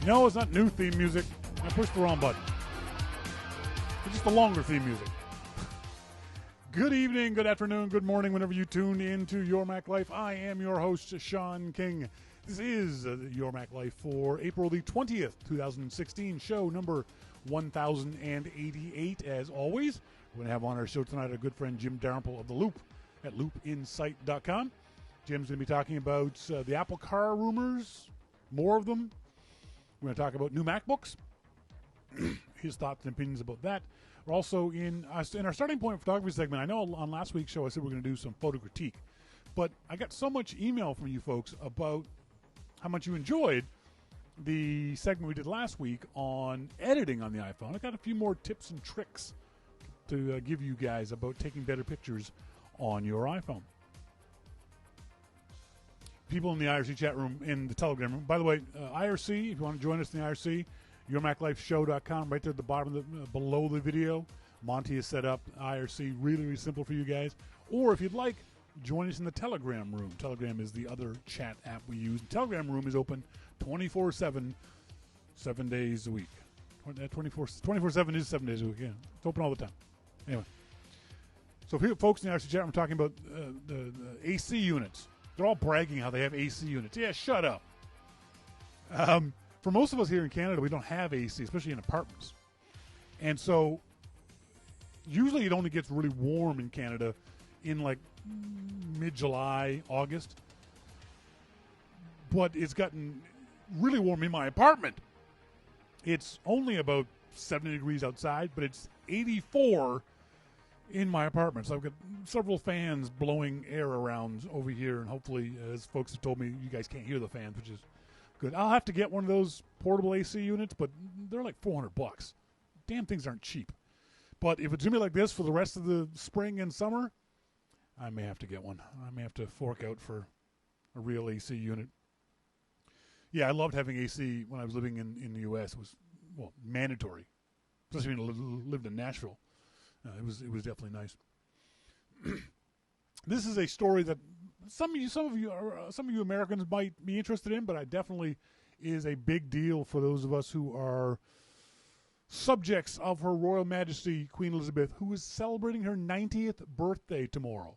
No, it's not new theme music. I pushed the wrong button. It's just the longer theme music. Good evening, good afternoon, good morning, whenever you tune into Your Mac Life. I am your host, Shawn King. This is Your Mac Life for April the 20th, 2016, show number 1088. As always, we're going to have on our show tonight our good friend Jim Dalrymple of The Loop at loopinsight.com. Jim's going to be talking about the Apple car rumors, more of them. We're going to talk about new MacBooks, his thoughts and opinions about that. We're also in our starting point photography segment. I know on last week's show I said we're going to do some photo critique, but I got so much email from you folks about how much you enjoyed the segment we did last week on editing on the iPhone. I got a few more tips and tricks to give you guys about taking better pictures on your iPhone. People in the IRC chat room, in the Telegram room. By the way, IRC, if you want to join us in the IRC, yourmaclifeshow.com, right there at the bottom of below the video. Monty has set up IRC, really, really simple for you guys. Or if you'd like, join us in the Telegram room. Telegram is the other chat app we use. The Telegram room is open 24/7, 7 days a week. 24/7 is 7 days a week, yeah. It's open all the time. Anyway. So here, folks in the IRC chat room, I'm talking about the AC units. They're all bragging how they have AC units. Yeah, shut up. For most of us here in Canada, we don't have AC, especially in apartments. And so usually it only gets really warm in Canada in like mid-July, August. But it's gotten really warm in my apartment. It's only about 70 degrees outside, but it's 84 in my apartment. So I've got several fans blowing air around over here, and hopefully, as folks have told me, you guys can't hear the fans, which is good. I'll have to get one of those portable AC units, but they're like $400. Damn things aren't cheap. But if it's going to be like this for the rest of the spring and summer, I may have to get one. I may have to fork out for a real AC unit. Yeah, I loved having AC when I was living in the U.S. It was, well, mandatory, especially when I lived in Nashville. It was definitely nice. This is a story that some of you Americans might be interested in, but it definitely is a big deal for those of us who are subjects of Her Royal Majesty Queen Elizabeth, who is celebrating her 90th birthday tomorrow.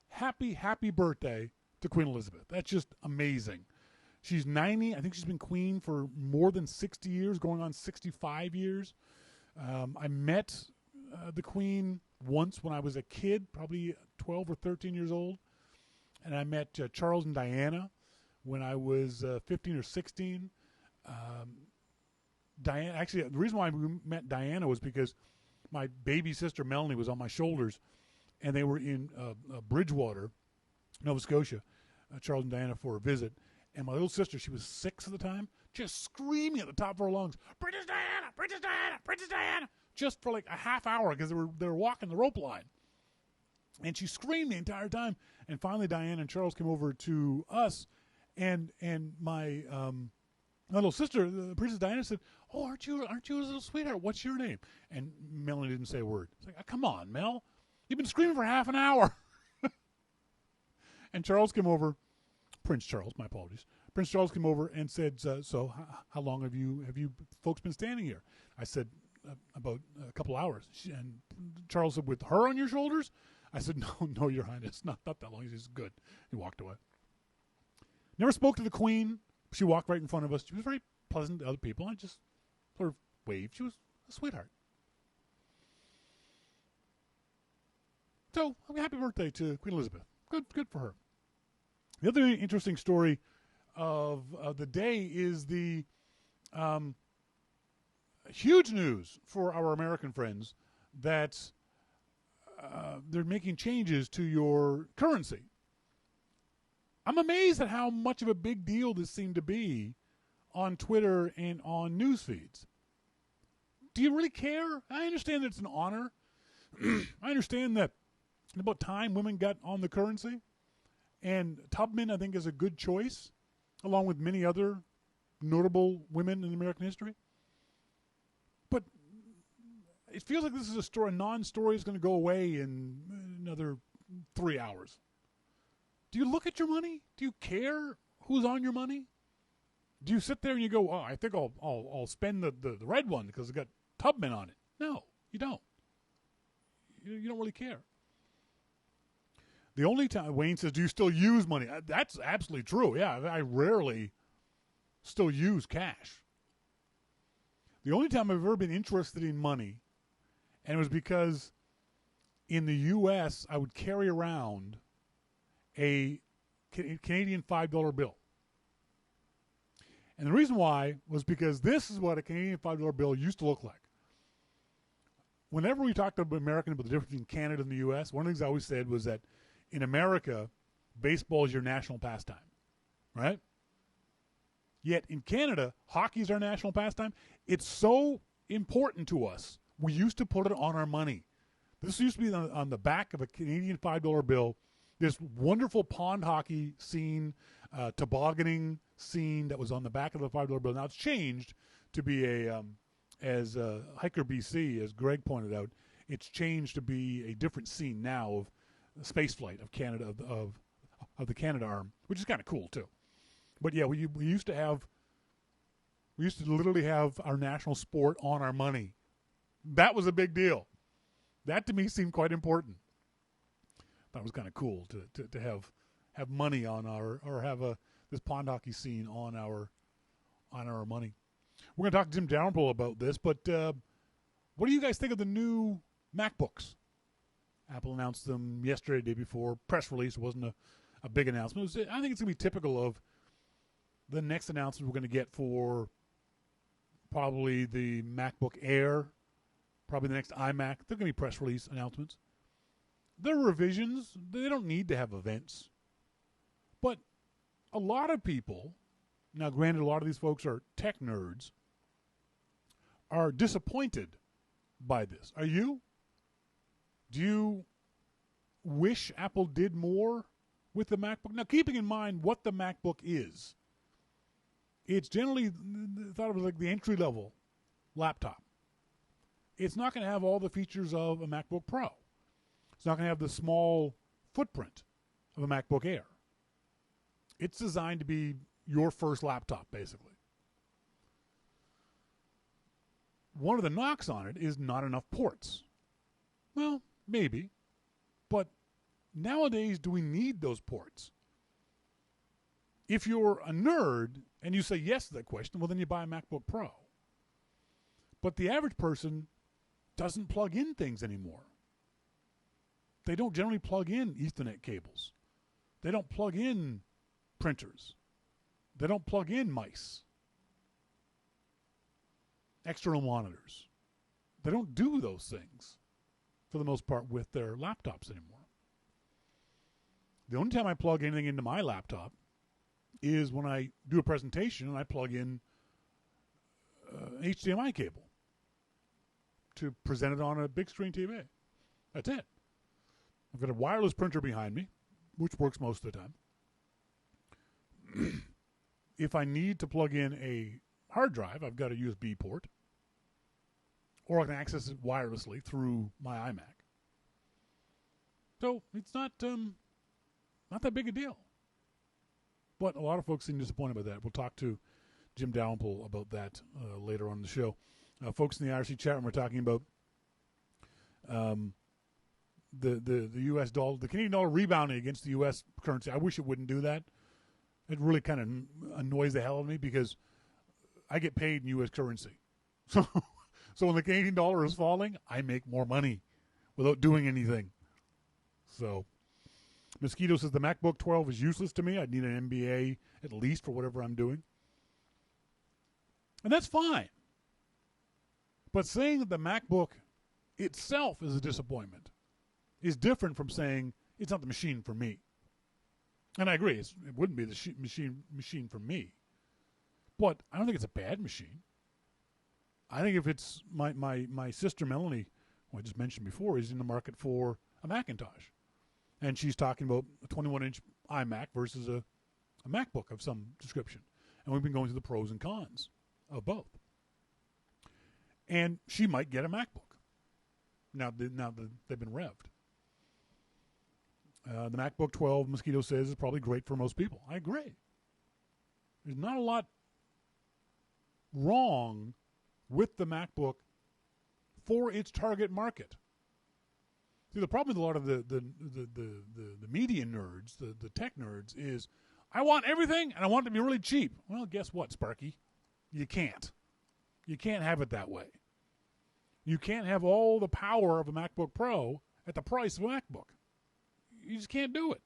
Happy birthday to Queen Elizabeth. That's just amazing. She's 90. I think she's been queen for more than 60 years, going on 65 years. I met the Queen once when I was a kid, probably 12 or 13 years old. And I met Charles and Diana when I was 15 or 16. Diana, actually, the reason why we met Diana was because my baby sister Melanie was on my shoulders, and they were in Bridgewater, Nova Scotia, Charles and Diana, for a visit. And my little sister, she was 6 at the time, just screaming at the top of her lungs, "Princess Diana! Princess Diana! Princess Diana!" Just for like a half hour because they were walking the rope line. And she screamed the entire time. And finally, Diana and Charles came over to us, and my little sister, Princess Diana, said, "Oh, aren't you a little sweetheart? What's your name?" And Melanie didn't say a word. It's like, "Oh, come on, Mel, you've been screaming for half an hour." And Charles came over, Prince Charles, my apologies. Prince Charles came over and said, "So, how long have you folks been standing here?" I said, "About a couple hours." And Charles said, "With her on your shoulders?" I said, No, Your Highness, not that long." He said, "Good." He walked away. Never spoke to the Queen. She walked right in front of us. She was very pleasant to other people. I just sort of waved. She was a sweetheart. So, happy birthday to Queen Elizabeth. Good for her. The other interesting story of the day is the huge news for our American friends that they're making changes to your currency. I'm amazed at how much of a big deal this seemed to be on Twitter and on news feeds. Do you really care? I understand that it's an honor. I understand that it's about time women got on the currency. And Tubman, I think, is a good choice, along with many other notable women in American history. But it feels like this is a non-story is going to go away in another 3 hours. Do you look at your money? Do you care who's on your money? Do you sit there and you go, oh, I think I'll spend the red one because it's got Tubman on it? No, you don't. You don't really care. The only time, Wayne says, do you still use money? That's absolutely true. Yeah, I rarely still use cash. The only time I've ever been interested in money, and it was because in the U.S. I would carry around a Canadian $5 bill. And the reason why was because this is what a Canadian $5 bill used to look like. Whenever we talked to Americans about the difference between Canada and the U.S., one of the things I always said was that in America, baseball is your national pastime, right? Yet in Canada, hockey is our national pastime. It's so important to us, we used to put it on our money. This used to be on the back of a Canadian $5 bill, this wonderful pond hockey scene, tobogganing scene that was on the back of the $5 bill. Now it's changed to be as Hiker BC, as Greg pointed out, it's changed to be a different scene now of space flight of Canada, of the Canada arm, which is kind of cool too. But yeah, we used to literally have our national sport on our money. That was a big deal. That to me seemed quite important. That was kind of cool to have money on our, or have this pond hockey scene on our money. We're going to talk to Jim Dalrymple about this, but what do you guys think of the new Macbooks? Apple announced them yesterday, the day before. Press release. It wasn't a big announcement. I think it's going to be typical of the next announcement we're going to get for probably the MacBook Air, probably the next iMac. They're going to be press release announcements. They're revisions. They don't need to have events. But a lot of people, now granted a lot of these folks are tech nerds, are disappointed by this. Are you? Do you wish Apple did more with the MacBook? Now, keeping in mind what the MacBook is, it's generally thought of as like the entry-level laptop. It's not going to have all the features of a MacBook Pro. It's not going to have the small footprint of a MacBook Air. It's designed to be your first laptop, basically. One of the knocks on it is not enough ports. Well, maybe. But nowadays, do we need those ports? If you're a nerd and you say yes to that question, well, then you buy a MacBook Pro. But the average person doesn't plug in things anymore. They don't generally plug in Ethernet cables. They don't plug in printers. They don't plug in mice. External monitors. They don't do those things, for the most part, with their laptops anymore. The only time I plug anything into my laptop is when I do a presentation and I plug in an HDMI cable to present it on a big screen TV. That's it. I've got a wireless printer behind me, which works most of the time. If I need to plug in a hard drive, I've got a USB port, or I can access it wirelessly through my iMac. So it's not that big a deal. But a lot of folks seem disappointed by that. We'll talk to Jim Dalrymple about that later on in the show. Folks in the IRC chat room are talking about the U.S. dollar, the Canadian dollar rebounding against the U.S. currency. I wish it wouldn't do that. It really kind of annoys the hell out of me because I get paid in U.S. currency. So when the Canadian dollar is falling, I make more money without doing anything. So Mosquito says the MacBook 12 is useless to me. I'd need an MBA at least for whatever I'm doing. And that's fine. But saying that the MacBook itself is a disappointment is different from saying it's not the machine for me. And I agree, it wouldn't be the machine for me. But I don't think it's a bad machine. I think if it's my sister Melanie, who I just mentioned before, is in the market for a Macintosh. And she's talking about a 21-inch iMac versus a MacBook of some description. And we've been going through the pros and cons of both. And she might get a MacBook. Now that they've been revved. The MacBook 12, Mosquito says, is probably great for most people. I agree. There's not a lot wrong with the MacBook for its target market. See, the problem with a lot of the media nerds, the tech nerds, is I want everything and I want it to be really cheap. Well, guess what, Sparky? You can't. You can't have it that way. You can't have all the power of a MacBook Pro at the price of a MacBook. You just can't do it.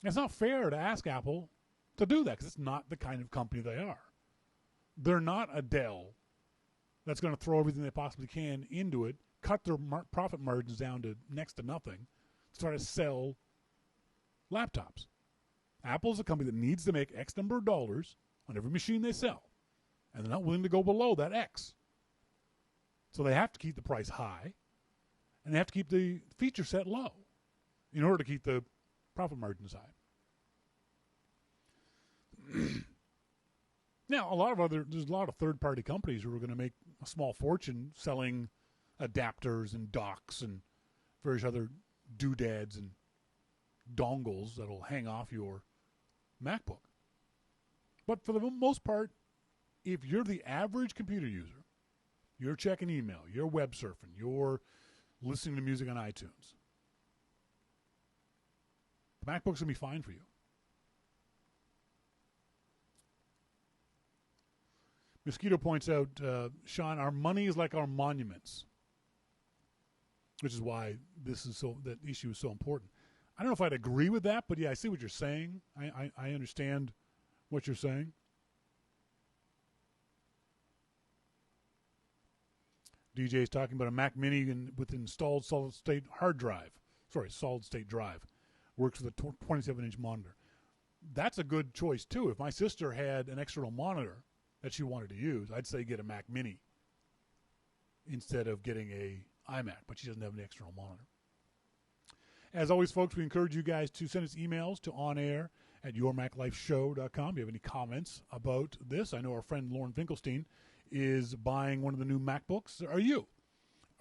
It's not fair to ask Apple to do that because it's not the kind of company they are. They're not a Dell that's going to throw everything they possibly can into it, cut their profit margins down to next to nothing, to try to sell laptops. Apple's a company that needs to make X number of dollars on every machine they sell, and they're not willing to go below that X. So they have to keep the price high, and they have to keep the feature set low in order to keep the profit margins high. Now, there's a lot of third-party companies who are going to make a small fortune selling adapters and docks and various other doodads and dongles that'll hang off your MacBook. But for the most part, if you're the average computer user, you're checking email, you're web surfing, you're listening to music on iTunes, the MacBook's going to be fine for you. Mosquito points out, Shawn, our money is like our monuments, which is why that issue is so important. I don't know if I'd agree with that, but yeah, I see what you're saying. I understand what you're saying. DJ is talking about a Mac Mini with installed solid-state drive. Works with a 27-inch monitor. That's a good choice, too. If my sister had an external monitor that she wanted to use, I'd say get a Mac Mini instead of getting a iMac, but she doesn't have an external monitor. As always, folks, we encourage you guys to send us emails to onair@yourmaclifeshow.com. If you have any comments about this, I know our friend Lauren Finkelstein is buying one of the new MacBooks.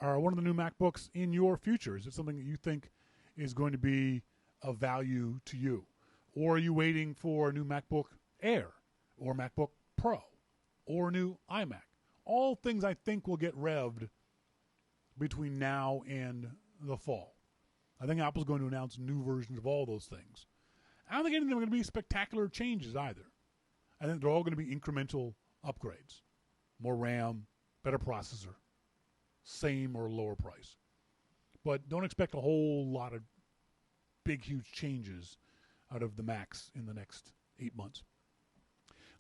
Are one of the new MacBooks in your future? Is it something that you think is going to be of value to you? Or are you waiting for a new MacBook Air or MacBook Pro or a new iMac? All things I think will get revved between now and the fall. I think Apple's going to announce new versions of all those things. I don't think any of them are going to be spectacular changes either. I think they're all going to be incremental upgrades. More RAM, better processor, same or lower price. But don't expect a whole lot of big, huge changes out of the Macs in the next 8 months.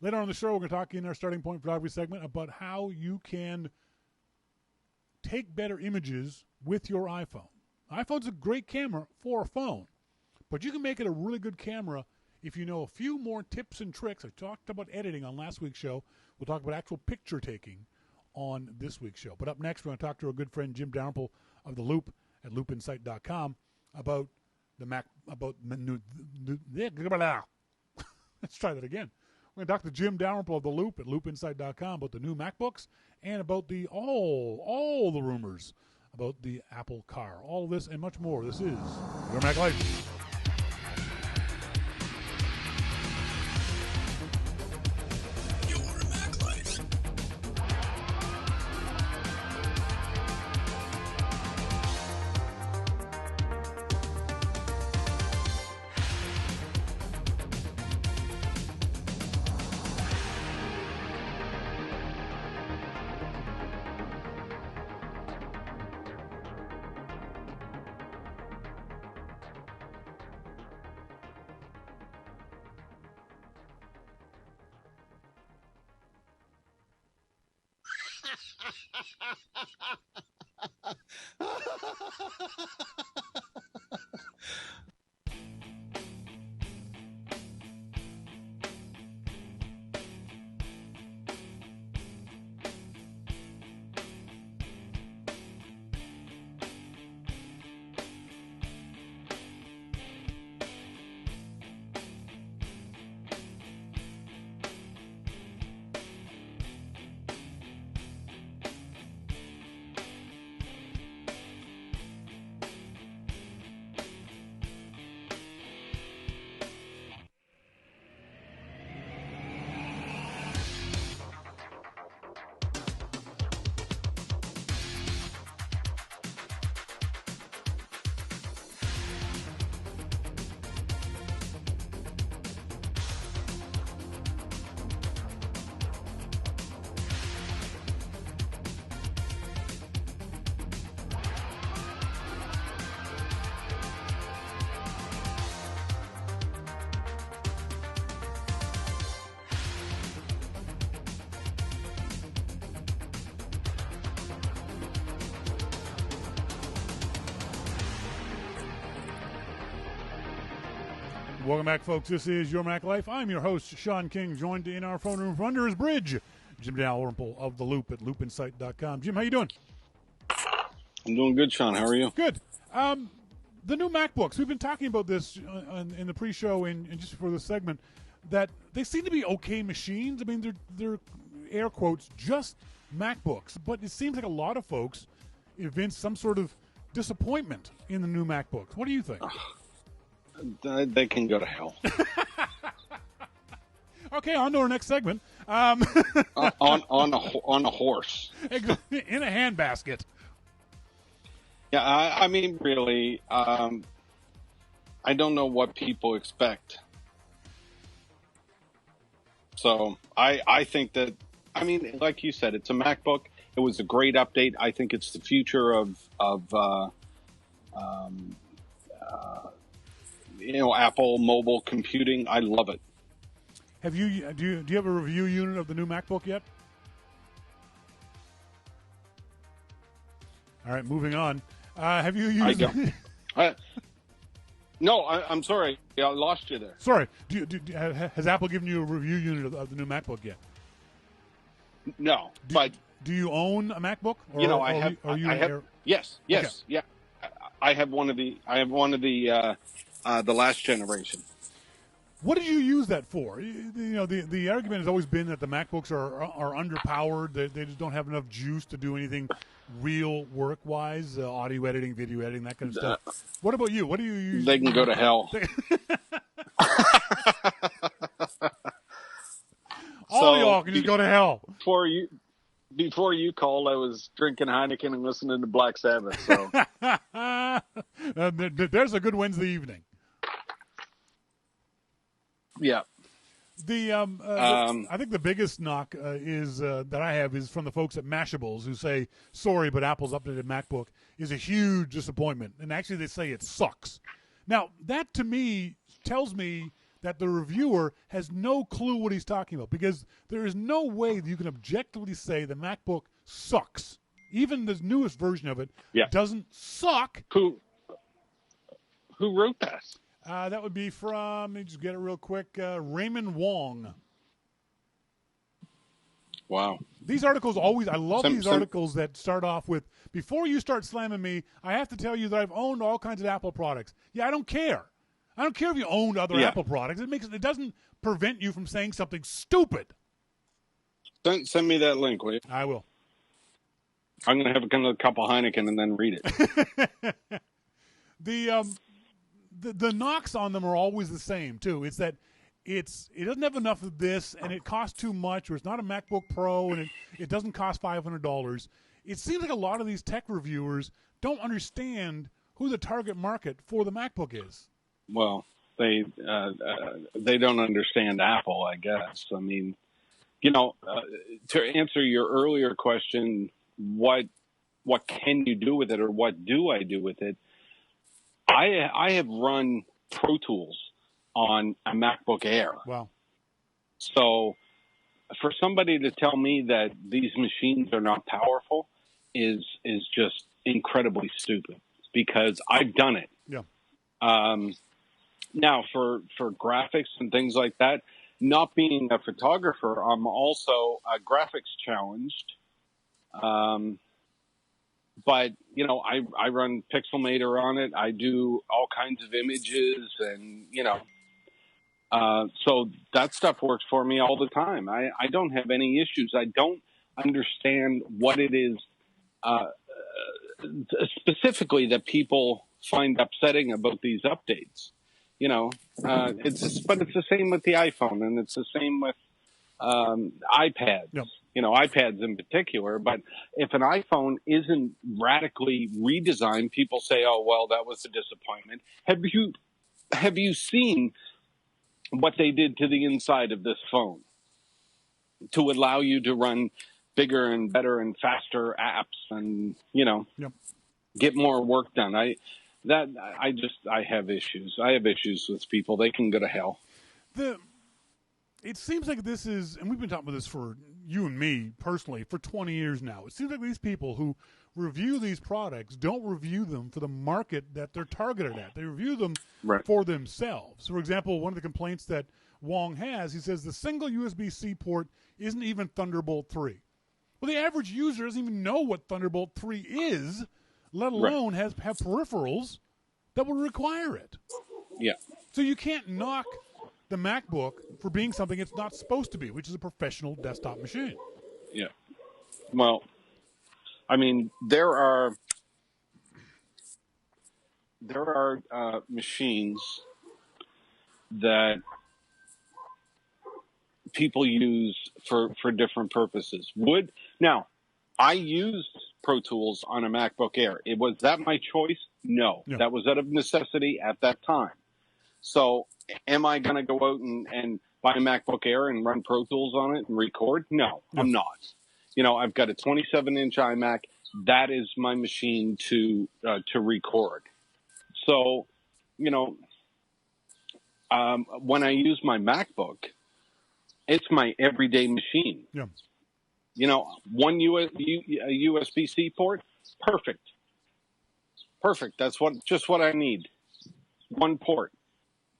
Later on in the show, we're going to talk in our starting point photography segment about how you can take better images with your iPhone. iPhone's a great camera for a phone, but you can make it a really good camera if you know a few more tips and tricks. I talked about editing on last week's show. We'll talk about actual picture taking on this week's show. But up next, we're going to talk to our good friend Jim Dalrymple of The Loop at loopinsight.com about the Mac, about the new, let's try that again. We're going to talk to Jim Dalrymple of The Loop at loopinsight.com about the new MacBooks and about all the rumors about the Apple car. All of this and much more. This is Your Mac Life. Welcome back, folks. This is Your Mac Life. I'm your host, Shawn King, joined in our phone room from under his bridge, Jim Dalrymple of The Loop at loopinsight.com. Jim, how you doing? I'm doing good, Shawn. How are you? Good. The new MacBooks, we've been talking about this in the pre-show and just for this segment, that they seem to be okay machines. I mean, they're air quotes, just MacBooks. But it seems like a lot of folks evince some sort of disappointment in the new MacBooks. What do you think? They can go to hell. Okay, on to our next segment. on a horse. In a handbasket. Yeah, I mean, really, I don't know what people expect. So I think that, I mean, like you said, it's a MacBook. It was a great update. I think it's the future of Apple mobile computing. I love it. Do you have a review unit of the new MacBook yet? All right, moving on. Have you used? No, I'm sorry. I lost you there. Sorry. Has Apple given you a review unit of the new MacBook yet? No, do you own a MacBook? Or, Yes, okay. Yeah. I have one of the last generation. What did you use that for? The argument has always been that the MacBooks are underpowered. They just don't have enough juice to do anything real work-wise, audio editing, video editing, that kind of stuff. What about you? What do you use? They can go to hell. All y'all can just go to hell. Before you called, I was drinking Heineken and listening to Black Sabbath. So there's a good Wednesday evening. Yeah. I think the biggest knock is that I have is from the folks at Mashables who say, sorry, but Apple's updated MacBook is a huge disappointment. And actually they say it sucks. Now, that to me tells me that the reviewer has no clue what he's talking about, because there is no way that you can objectively say the MacBook sucks. Even the newest version of it doesn't suck. Who wrote that? That would be from, let me just get it real quick, Raymond Wong. Wow. These articles I love these articles that start off with, before you start slamming me, I have to tell you that I've owned all kinds of Apple products. Yeah, I don't care. I don't care if you owned other Apple products. It doesn't prevent you from saying something stupid. Send me that link, will you? I will. I'm going to have a couple Heineken and then read it. The knocks on them are always the same too. It's that it doesn't have enough of this, and it costs too much, or it's not a MacBook Pro, and it doesn't cost $500. It seems like a lot of these tech reviewers don't understand who the target market for the MacBook is. Well, they don't understand Apple, I guess. I mean, to answer your earlier question, what can you do with it, or what do I do with it? I have run Pro Tools on a MacBook Air. Wow. So for somebody to tell me that these machines are not powerful is just incredibly stupid, because I've done it. Yeah. Now for graphics and things like that, not being a photographer, I'm also graphics challenged. But, I run Pixelmator on it. I do all kinds of images and, so that stuff works for me all the time. I don't have any issues. I don't understand what it is specifically that people find upsetting about these updates. But it's the same with the iPhone, and it's the same with iPads. Yep. iPads in particular. But if an iPhone isn't radically redesigned, people say, "Oh, well, that was a disappointment." Have you seen what they did to the inside of this phone to allow you to run bigger and better and faster apps and get more work done? I have issues. I have issues with people. They can go to hell. It seems like this is, and we've been talking about this for you and me personally for 20 years now. It seems like these people who review these products don't review them for the market that they're targeted at. They review them Right. for themselves. For example, one of the complaints that Wong has, he says the single USB-C port isn't even Thunderbolt 3. Well, the average user doesn't even know what Thunderbolt 3 is, let alone have peripherals that would require it. Yeah. So you can't knock the MacBook for being something it's not supposed to be, which is a professional desktop machine. Yeah. Well, I mean, there are machines that people use for different purposes. Now, I used Pro Tools on a MacBook Air. Was that my choice? No. Yeah. That was out of necessity at that time. So am I going to go out and buy a MacBook Air and run Pro Tools on it and record? No, I'm not. I've got a 27-inch iMac. That is my machine to record. So, when I use my MacBook, it's my everyday machine. Yeah. One USB-C port, perfect. That's just what I need. One port.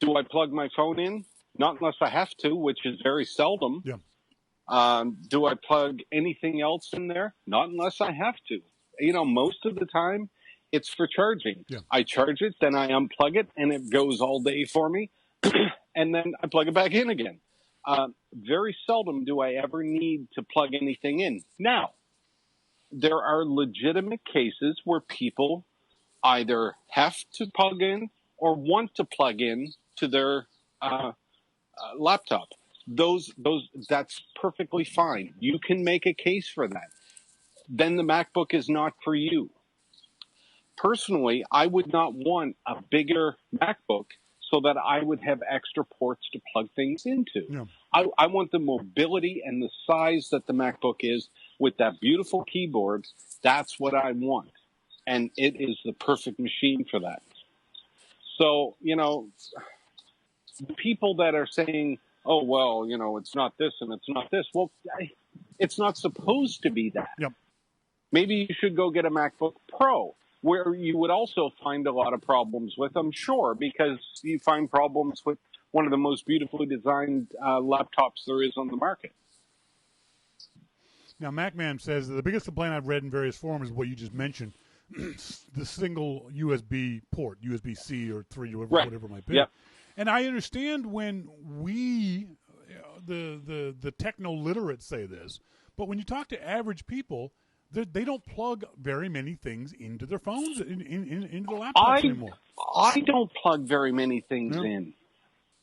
Do I plug my phone in? Not unless I have to, which is very seldom. Yeah. Do I plug anything else in there? Not unless I have to. Most of the time, it's for charging. Yeah. I charge it, then I unplug it, and it goes all day for me, and then I plug it back in again. Very seldom do I ever need to plug anything in. Now, there are legitimate cases where people either have to plug in or want to plug in to their laptop. That's perfectly fine. You can make a case for that. Then the MacBook is not for you. Personally, I would not want a bigger MacBook so that I would have extra ports to plug things into. Yeah. I want the mobility and the size that the MacBook is with that beautiful keyboard. That's what I want. And it is the perfect machine for that. So, people that are saying, oh, well, it's not this and it's not this. Well, it's not supposed to be that. Yep. Maybe you should go get a MacBook Pro, where you would also find a lot of problems with, I'm sure, because you find problems with one of the most beautifully designed laptops there is on the market. Now, MacMan says that the biggest complaint I've read in various forums is what you just mentioned, the single USB port, USB-C or 3 or whatever it might be. Yep. And I understand when we, the techno-literate say this, but when you talk to average people, they don't plug very many things into their phones, into the laptops anymore. I don't plug very many things in.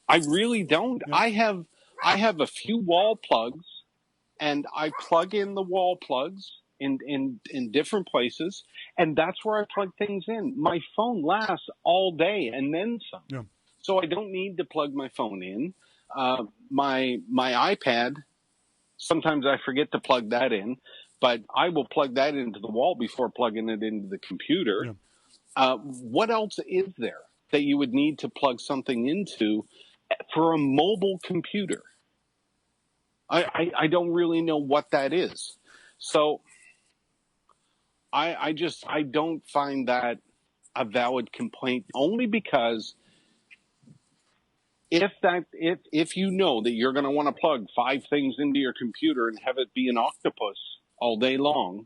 I really don't. Yeah. I have a few wall plugs, and I plug in the wall plugs in different places, and that's where I plug things in. My phone lasts all day and then some. Yeah. So I don't need to plug my phone in. My iPad, sometimes I forget to plug that in, but I will plug that into the wall before plugging it into the computer. Yeah. What else is there that you would need to plug something into for a mobile computer? I don't really know what that is. So I don't find that a valid complaint, only because if you know that you're going to want to plug 5 things into your computer and have it be an octopus all day long,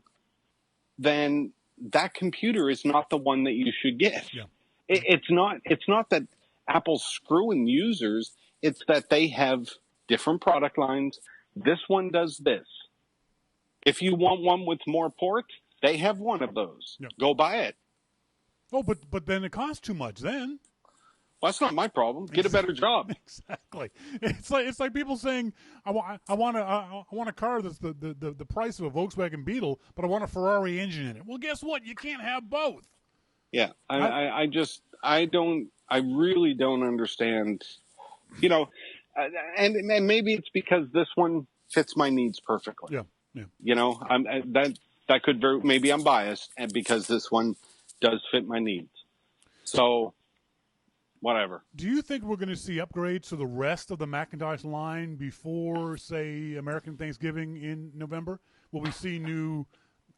then that computer is not the one that you should get. Yeah. It's not that Apple's screwing users. It's that they have different product lines. This one does this. If you want one with more ports, they have one of those. Yeah. Go buy it. Oh, but then it costs too much then. Well, that's not my problem. Get a better job. Exactly. It's like people saying, I want a car that's the price of a Volkswagen Beetle, but I want a Ferrari engine in it. Well, guess what? You can't have both. Yeah, I really don't understand. And maybe it's because this one fits my needs perfectly. Yeah. That could maybe I'm biased, and because this one does fit my needs. So. Whatever. Do you think we're going to see upgrades to the rest of the Macintosh line before, say, American Thanksgiving in November? Will we see new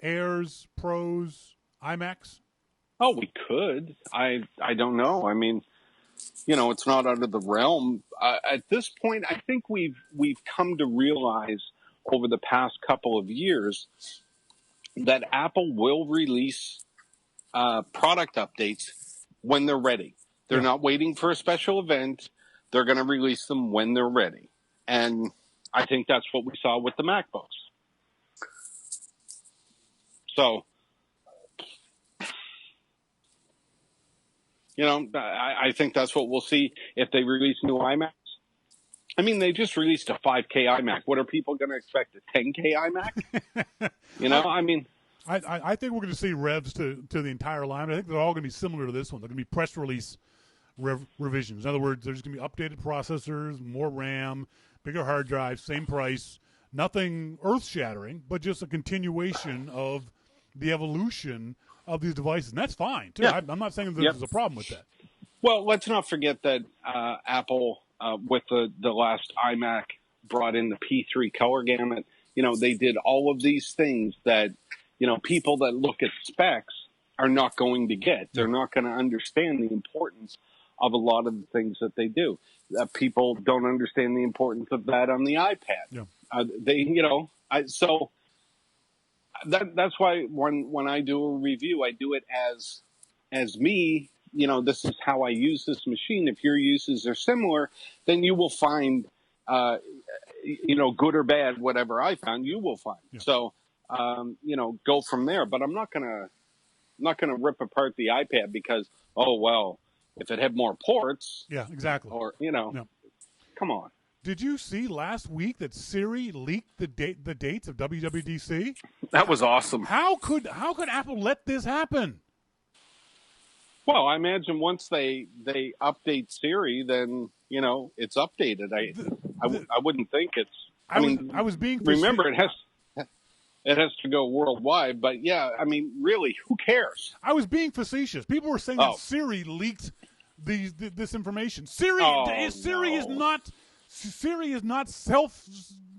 Airs, Pros, iMacs? Oh, we could. I don't know. I mean, it's not out of the realm. At this point, I think we've come to realize over the past couple of years that Apple will release product updates when they're ready. They're not waiting for a special event. They're going to release them when they're ready. And I think that's what we saw with the MacBooks. So, I think that's what we'll see if they release new iMacs. I mean, they just released a 5K iMac. What are people going to expect, a 10K iMac? I mean... I think we're going to see revs to the entire line. I think they're all going to be similar to this one. They're going to be press release revisions. In other words, there's going to be updated processors, more RAM, bigger hard drive, same price. Nothing earth-shattering, but just a continuation of the evolution of these devices. And that's fine, too. Yeah. I'm not saying that there's a problem with that. Well, let's not forget that Apple, with the last iMac, brought in the P3 color gamut. They did all of these things that people that look at specs are not going to get. They're not going to understand the importance of a lot of the things that they do. People don't understand the importance of that on the iPad. Yeah. So that's why when I do a review, I do it as me. This is how I use this machine. If your uses are similar, then you will find, good or bad, whatever I found, you will find. Yeah. So. Go from there. But I'm not gonna rip apart the iPad because, if it had more ports. Yeah, exactly. Or, come on. Did you see last week that Siri leaked the dates of WWDC? That was awesome. How could Apple let this happen? Well, I imagine once they update Siri, then, it's updated. I wouldn't think it's. I was being. Remember, it has to go worldwide, but yeah, I mean, really, who cares? I was being facetious. People were saying that Siri leaked this information. Siri is not self.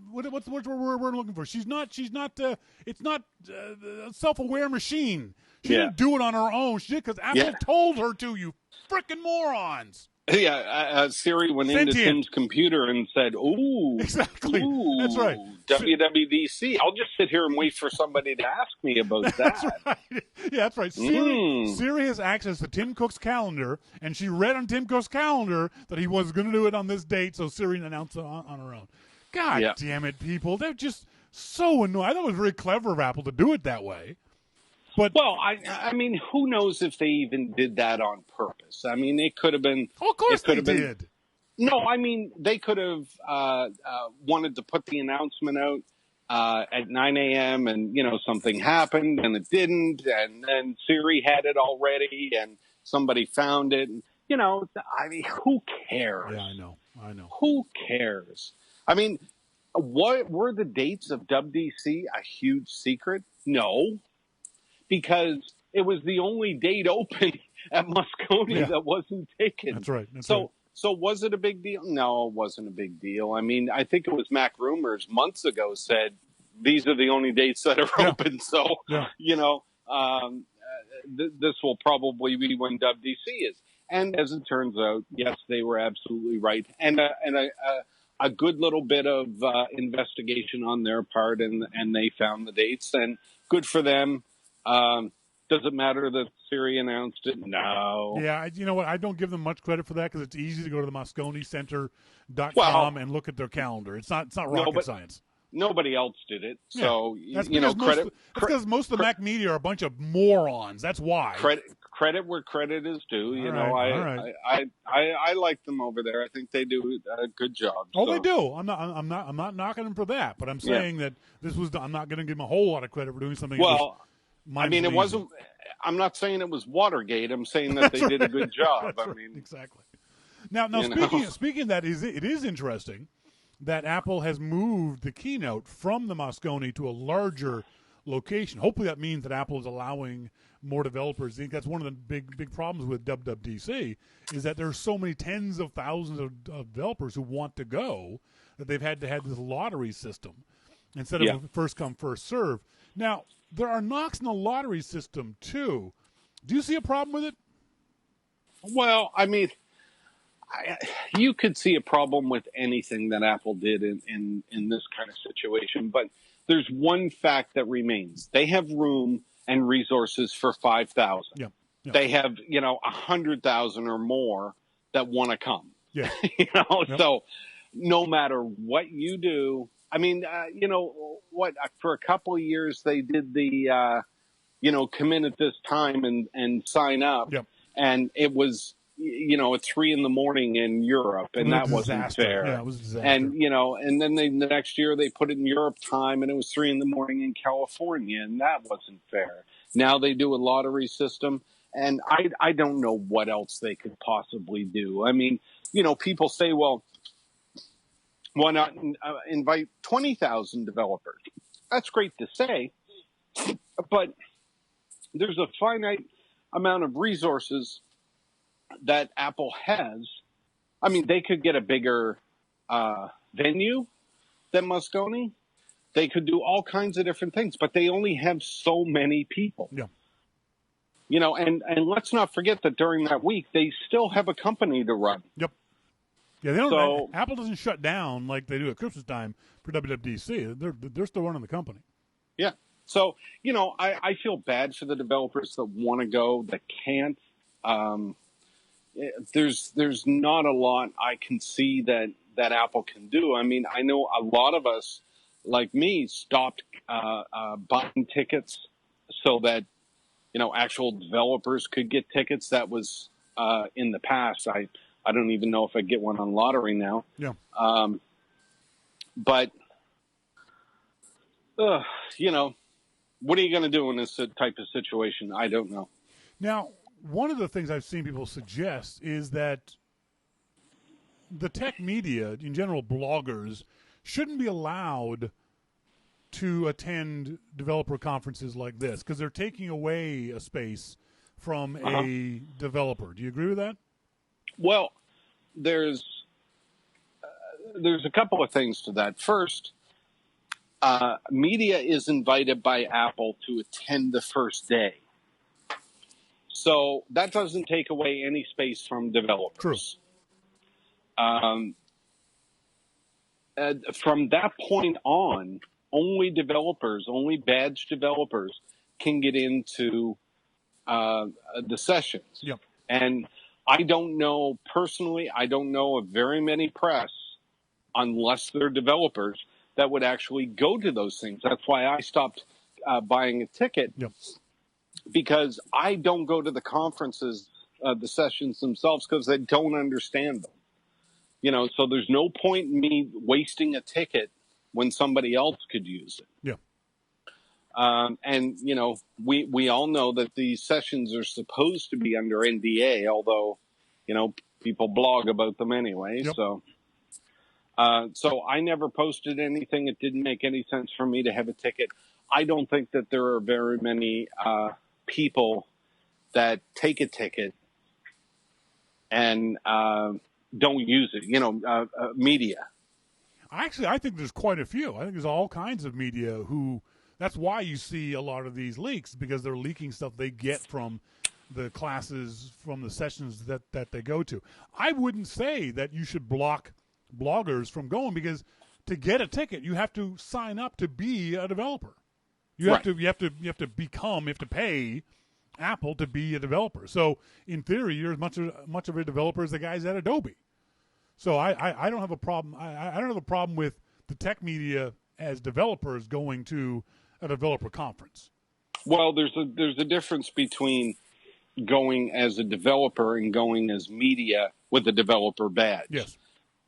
What's the word we're looking for? She's not. It's not a self-aware machine. She didn't do it on her own. She did because Apple told her to. You frickin' morons. Yeah, Siri went into Tim's computer and said, "Ooh, exactly. Ooh, that's right. WWDC. I'll just sit here and wait for somebody to ask me about that." That's right. Yeah, that's right. Siri has access to Tim Cook's calendar, and she read on Tim Cook's calendar that he was going to do it on this date, so Siri announced it on her own. God damn it, people! They're just so annoying. I thought it was very clever of Apple to do it that way. But, I mean, who knows if they even did that on purpose? I mean, it could have been. Oh, of course they did. No, I mean, they could have wanted to put the announcement out at 9 a.m. and, something happened and it didn't. And then Siri had it already and somebody found it. And, I mean, who cares? Yeah, I know. Who cares? I mean, what were the dates of WWDC a huge secret? No. Because it was the only date open at Moscone that wasn't taken. That's right. So was it a big deal? No, it wasn't a big deal. I mean, I think it was Mac Rumors months ago said these are the only dates that are open. So, this will probably be when WWDC is. And as it turns out, yes, they were absolutely right. And a good little bit of investigation on their part, and they found the dates. And good for them. Does it matter that Siri announced it? No. Yeah, you know what? I don't give them much credit for that because it's easy to go to the MosconeCenter.com and look at their calendar. It's not rocket science. Nobody else did it. So, that's because most of the Mac media are a bunch of morons. That's why. Credit where credit is due. I like them over there. I think they do a good job. Oh, they do. I'm not knocking them for that, but I'm saying that this was. I'm not going to give them a whole lot of credit for doing something. Well, I mean, it wasn't. I'm not saying it was Watergate. I'm saying that they did a good job. I mean, exactly. Now, speaking of that, it is interesting that Apple has moved the keynote from the Moscone to a larger location. Hopefully, that means that Apple is allowing more developers. I think that's one of the big problems with WWDC is that there are so many tens of thousands of developers who want to go that they've had to have this lottery system. instead of a first come, first serve. Now, there are knocks in the lottery system, too. Do you see a problem with it? Well, I mean, you could see a problem with anything that Apple did in this kind of situation, but there's one fact that remains. They have room and resources for 5,000. Yeah. They have, 100,000 or more that want to come. Yeah. So no matter what you do, I mean, for a couple of years they did the, come in at this time and sign up. Yep. And it was, at 3 a.m. in Europe, and that wasn't fair. Yeah, it was a disaster. And, and then the next year they put it in Europe time, and it was 3 a.m. in California, and that wasn't fair. Now they do a lottery system, and I don't know what else they could possibly do. I mean, people say, well, why not invite 20,000 developers? That's great to say, but there's a finite amount of resources that Apple has. I mean, they could get a bigger venue than Moscone. They could do all kinds of different things, but they only have so many people. Yeah. And let's not forget that during that week, they still have a company to run. Yep. Yeah, they don't. So, Apple doesn't shut down like they do at Christmas time for WWDC. They're still running the company. Yeah. So, I feel bad for the developers that want to go, that can't. There's not a lot I can see that Apple can do. I mean, I know a lot of us, like me, stopped buying tickets so that, actual developers could get tickets. That was in the past. I don't even know if I get one on lottery now. Yeah. But, what are you going to do in this type of situation? I don't know. Now, one of the things I've seen people suggest is that the tech media, in general, bloggers, shouldn't be allowed to attend developer conferences like this because they're taking away a space from a developer. Do you agree with that? Well, there's a couple of things to that. First, media is invited by Apple to attend the first day. So that doesn't take away any space from developers. True. From that point on, only badged developers can get into the sessions. Yep. And I don't know of very many press, unless they're developers, that would actually go to those things. That's why I stopped buying a ticket. Yep. Because I don't go to the conferences, the sessions themselves, because I don't understand them. So there's no point in me wasting a ticket when somebody else could use it. Yeah. And, we all know that these sessions are supposed to be under NDA, although, people blog about them anyway. Yep. So I never posted anything. It didn't make any sense for me to have a ticket. I don't think that there are very many people that take a ticket and don't use it, media. Actually, I think there's quite a few. I think there's all kinds of media who, that's why you see a lot of these leaks, because they're leaking stuff they get from the classes, from the sessions that they go to. I wouldn't say that you should block bloggers from going, because to get a ticket, you have to sign up to be a developer. You have to pay Apple to be a developer. So in theory, you're as much of a developer as the guys at Adobe. So I don't have a problem. I don't have a problem with the tech media as developers going to a developer conference. Well, there's a difference between going as a developer and going as media with a developer badge. Yes.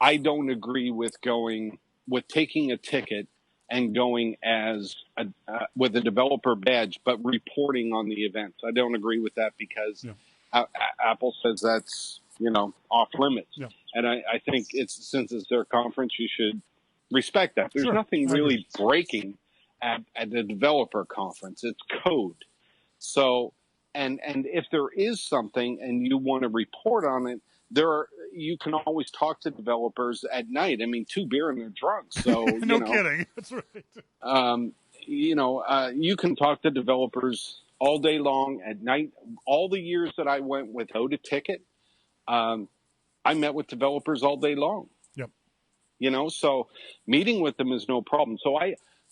I don't agree with taking a ticket and going as with a developer badge, but reporting on the events. I don't agree with that because Apple says that's off limits. Yeah. And I think since it's their conference, you should respect that. There's nothing really breaking at the developer conference. It's code. So, and if there is something and you want to report on it, you can always talk to developers at night. I mean, 2 beer and they're drunk. So, no kidding. That's right. You can talk to developers all day long at night. All the years that I went without a ticket, I met with developers all day long. Yep. So meeting with them is no problem. So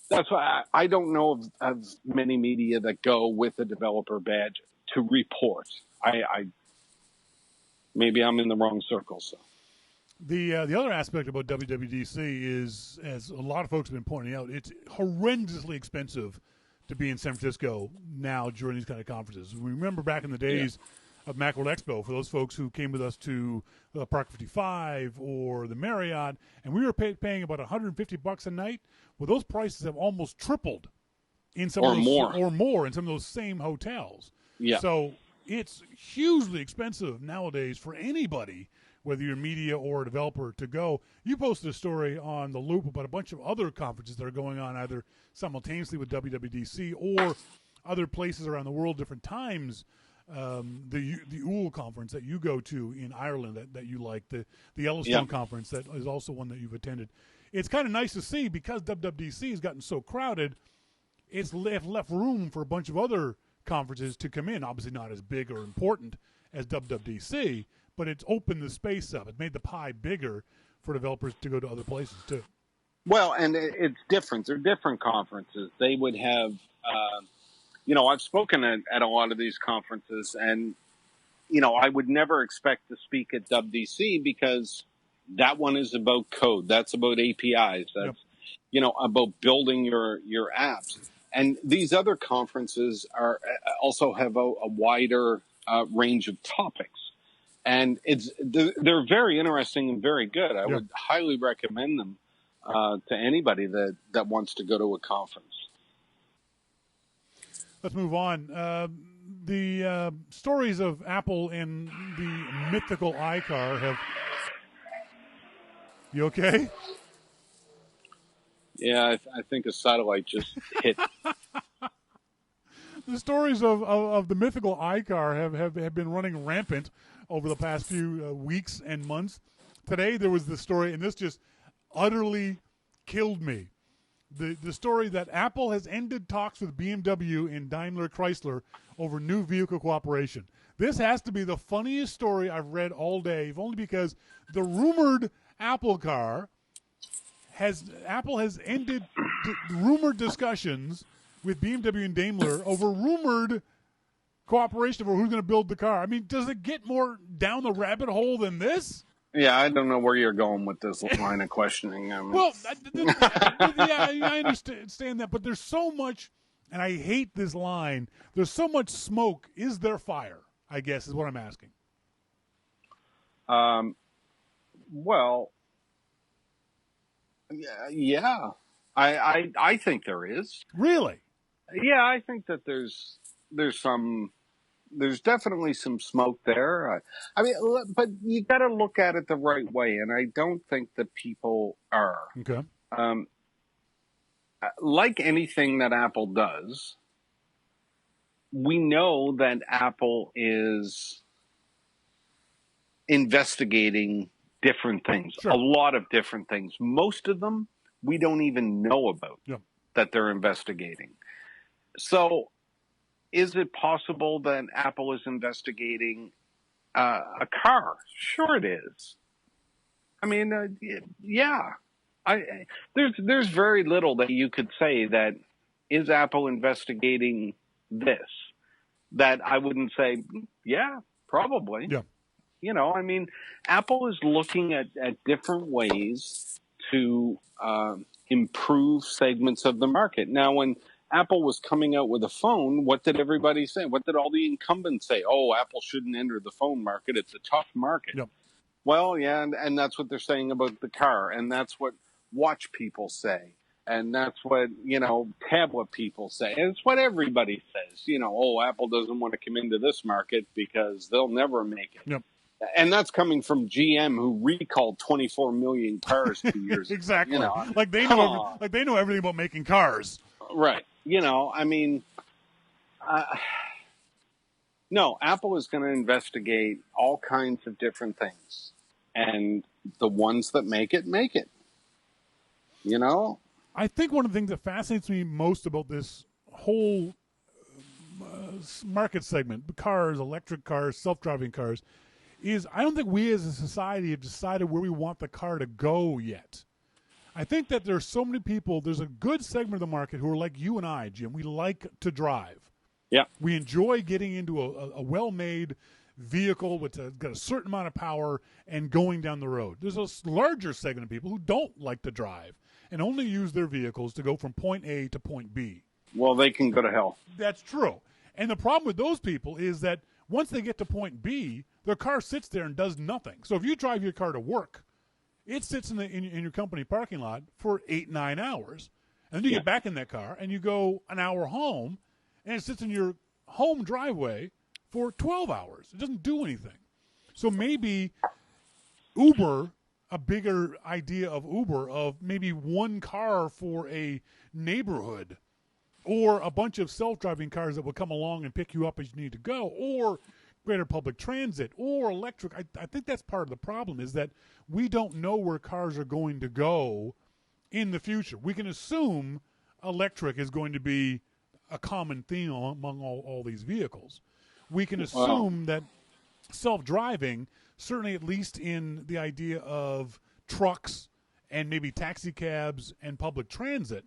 that's why I don't know of many media that go with a developer badge to report. Maybe I'm in the wrong circle. So the other aspect about WWDC is, as a lot of folks have been pointing out, it's horrendously expensive to be in San Francisco now during these kind of conferences. We remember back in the days of Macworld Expo, for those folks who came with us to Park 55 or the Marriott, and we were paying about $150 a night. Well, those prices have almost tripled in some of those, or more in some of those same hotels. Yeah. So it's hugely expensive nowadays for anybody, whether you're media or a developer, to go. You posted a story on The Loop about a bunch of other conferences that are going on either simultaneously with WWDC or other places around the world, different times. The UL conference that you go to in Ireland that you like, the Yellowstone conference that is also one that you've attended. It's kind of nice to see, because WWDC has gotten so crowded, it's left room for a bunch of other conferences to come in. Obviously not as big or important as WWDC, but it's opened the space up. It made the pie bigger for developers to go to other places too. Well, and it's different. They're different conferences. They would have, I've spoken at a lot of these conferences, and, I would never expect to speak at WWDC because that one is about code. That's about APIs. That's, about building your apps. And these other conferences also have a wider range of topics, and they're very interesting and very good. I would highly recommend them to anybody that wants to go to a conference. Let's move on. The stories of Apple and the mythical iCar have. You okay? Yeah, I think a satellite just hit. The stories of the mythical iCar have been running rampant over the past few weeks and months. Today there was the story, and this just utterly killed me. The story that Apple has ended talks with BMW and Daimler Chrysler over new vehicle cooperation. This has to be the funniest story I've read all day, if only because the rumored Apple car Apple has ended rumored discussions with BMW and Daimler over rumored cooperation over who's going to build the car. I mean, does it get more down the rabbit hole than this? Yeah, I don't know where you're going with this line of questioning. Well, I understand that, but there's so much, and I hate this line, there's so much smoke. Is there fire, I guess, is what I'm asking. Well, yeah. I think there is. Really? Yeah, I think that there's definitely some smoke there. I mean, but you got to look at it the right way, and I don't think that people are. Okay. Like anything that Apple does, we know that Apple is investigating different things, Sure. A lot of different things. Most of them we don't even know about that they're investigating. So is it possible that Apple is investigating a car? Sure it is. I mean, yeah. There's very little that you could say that is Apple investigating this that I wouldn't say, yeah, probably. Yeah. I mean, Apple is looking at different ways to improve segments of the market. Now, when Apple was coming out with a phone, what did everybody say? What did all the incumbents say? Oh, Apple shouldn't enter the phone market. It's a tough market. Yep. Well, yeah, and that's what they're saying about the car, and that's what watch people say, and that's what, tablet people say. And it's what everybody says. Oh, Apple doesn't want to come into this market because they'll never make it. Yep. And that's coming from GM, who recalled 24 million cars 2 years exactly. ago. Like they know everything about making cars. Right. I mean, No, Apple is going to investigate all kinds of different things. And the ones that make it, make it. You know? I think one of the things that fascinates me most about this whole market segment, cars, electric cars, self-driving cars, is I don't think we as a society have decided where we want the car to go yet. I think that there's so many people, there's a good segment of the market who are like you and I, Jim. We like to drive. Yeah. We enjoy getting into a well-made vehicle with got a certain amount of power and going down the road. There's a larger segment of people who don't like to drive and only use their vehicles to go from point A to point B. Well, they can go to hell. That's true. And the problem with those people is that once they get to point B, their car sits there and does nothing. So if you drive your car to work, it sits in your company parking lot for 8-9 hours. And then you get back in that car and you go an hour home, and it sits in your home driveway for 12 hours. It doesn't do anything. So maybe Uber, a bigger idea of Uber, of maybe one car for a neighborhood, or a bunch of self-driving cars that will come along and pick you up as you need to go, or greater public transit, or electric. I think that's part of the problem, is that we don't know where cars are going to go in the future. We can assume electric is going to be a common theme among all these vehicles. We can assume that self-driving, certainly at least in the idea of trucks and maybe taxi cabs and public transit,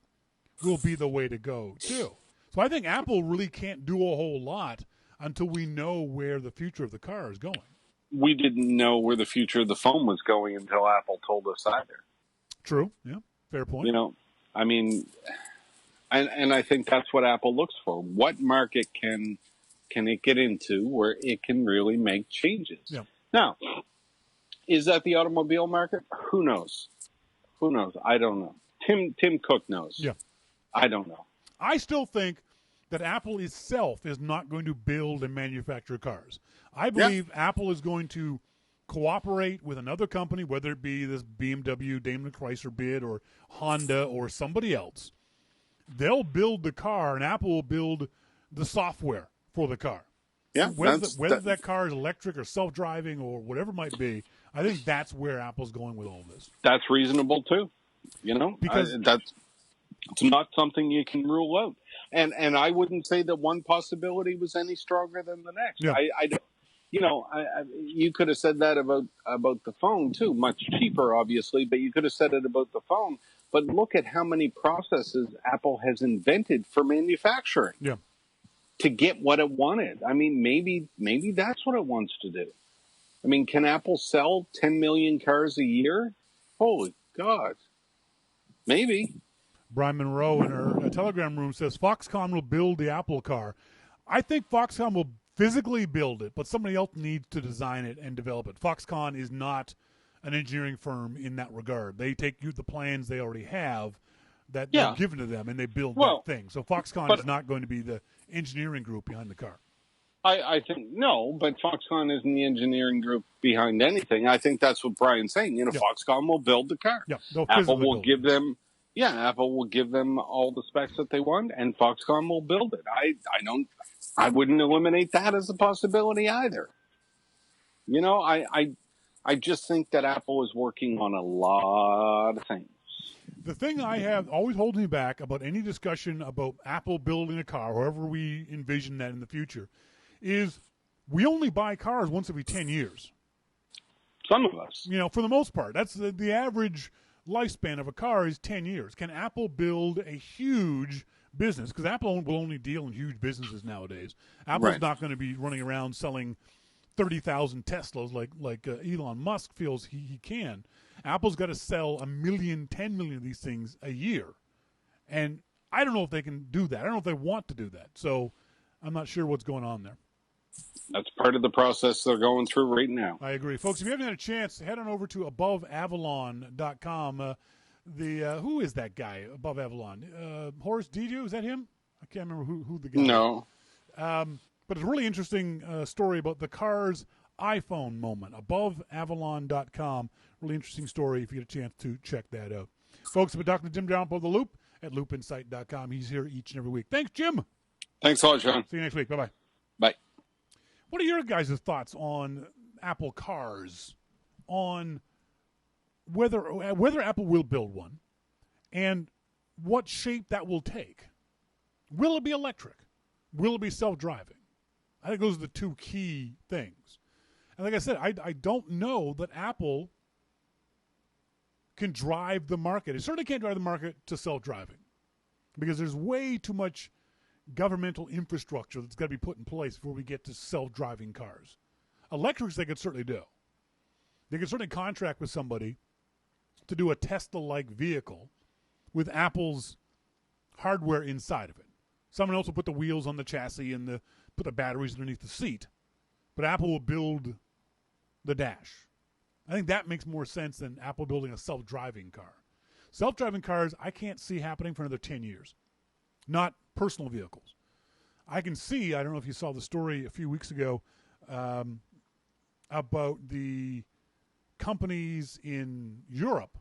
will be the way to go too. So I think Apple really can't do a whole lot until we know where the future of the car is going. We didn't know where the future of the phone was going until Apple told us either. True. Yeah. Fair point. You know, I mean, and I think that's what Apple looks for. What market can it get into where it can really make changes? Yeah. Now, is that the automobile market? Who knows? Who knows? I don't know. Tim Cook knows. Yeah. I don't know. I still think that Apple itself is not going to build and manufacture cars. I believe Apple is going to cooperate with another company, whether it be this BMW, Daimler Chrysler bid, or Honda, or somebody else. They'll build the car, and Apple will build the software for the car. Yeah, whether that car is electric or self-driving or whatever it might be, I think that's where Apple's going with all this. That's reasonable too. You know, because it's not something you can rule out. And I wouldn't say that one possibility was any stronger than the next. Yeah. You could have said that about the phone too. Much cheaper, obviously, but you could have said it about the phone. But look at how many processes Apple has invented for manufacturing. Yeah. To get what it wanted. I mean, maybe that's what it wants to do. I mean, can Apple sell 10 million cars a year? Holy God. Maybe. Brian Monroe in her Telegram room says Foxconn will build the Apple car. I think Foxconn will physically build it, but somebody else needs to design it and develop it. Foxconn is not an engineering firm in that regard. They take the plans they already have that they're given to them, and they build that thing. So Foxconn is not going to be the engineering group behind the car. I think no, but Foxconn isn't the engineering group behind anything. I think that's what Brian's saying. Foxconn will build the car. Yeah, Apple will give them. Yeah, Apple will give them all the specs that they want, and Foxconn will build it. I wouldn't eliminate that as a possibility either. You know, I just think that Apple is working on a lot of things. The thing I have always holds me back about any discussion about Apple building a car, however we envision that in the future, is we only buy cars once every 10 years. Some of us. You know, for the most part. That's the average lifespan of a car is 10 years. Can Apple build a huge business? Because Apple will only deal in huge businesses nowadays. Apple's not going to be running around selling 30,000 Teslas like Elon Musk feels he can. Apple's got to sell 1 million, 10 million of these things a year. And I don't know if they can do that. I don't know if they want to do that. So I'm not sure what's going on there. That's part of the process they're going through right now. I agree. Folks, if you haven't had a chance, head on over to aboveavalon.com. Who is that guy, Above Avalon? Horace Didio, is that him? I can't remember who the guy is. No. But it's a really interesting story about the car's iPhone moment. Aboveavalon.com. Really interesting story if you get a chance to check that out. Folks, I've been talking to Jim Dalrymple of The Loop at loopinsight.com. He's here each and every week. Thanks, Jim. Thanks a lot, Shawn. See you next week. Bye-bye. Bye. What are your guys' thoughts on Apple cars, on whether Apple will build one, and what shape that will take? Will it be electric? Will it be self-driving? I think those are the two key things. And like I said, I don't know that Apple can drive the market. It certainly can't drive the market to self-driving because there's way too much governmental infrastructure that's got to be put in place before we get to self-driving cars. Electrics, they could certainly do. They could certainly contract with somebody to do a Tesla-like vehicle with Apple's hardware inside of it. Someone else will put the wheels on the chassis and put the batteries underneath the seat, but Apple will build the dash. I think that makes more sense than Apple building a self-driving car. Self-driving cars, I can't see happening for another 10 years. Not personal vehicles. I can see, I don't know if you saw the story a few weeks ago about the companies in Europe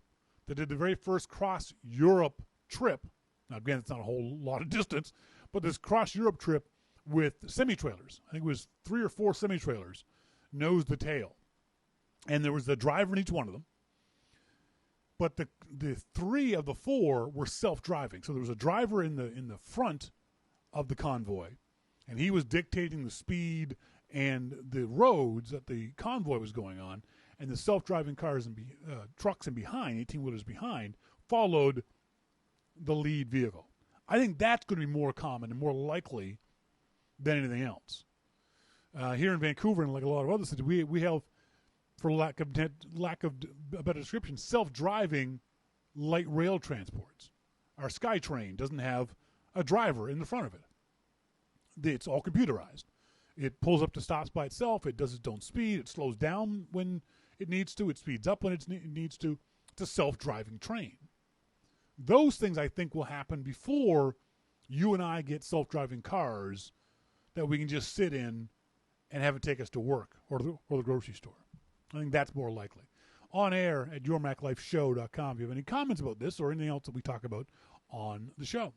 that did the very first cross-Europe trip. Now, again, it's not a whole lot of distance, but this cross-Europe trip with semi-trailers. I think it was 3 or 4 semi-trailers, nose to tail. And there was a driver in each one of them. But the 3 of the 4 were self-driving. So there was a driver in the front of the convoy, and he was dictating the speed and the roads that the convoy was going on, and the self-driving cars and trucks and behind, 18-wheelers behind, followed the lead vehicle. I think that's going to be more common and more likely than anything else. Here in Vancouver and like a lot of other cities, we have, for lack of a better description, self-driving light rail transports. Our SkyTrain doesn't have a driver in the front of it. It's all computerized. It pulls up to stops by itself. It does its own speed. It slows down when it needs to. It speeds up when it needs to. It's a self-driving train. Those things, I think, will happen before you and I get self-driving cars that we can just sit in and have it take us to work or the grocery store. I think that's more likely. On air at yourmaclifeshow.com. If you have any comments about this or anything else that we talk about on the show.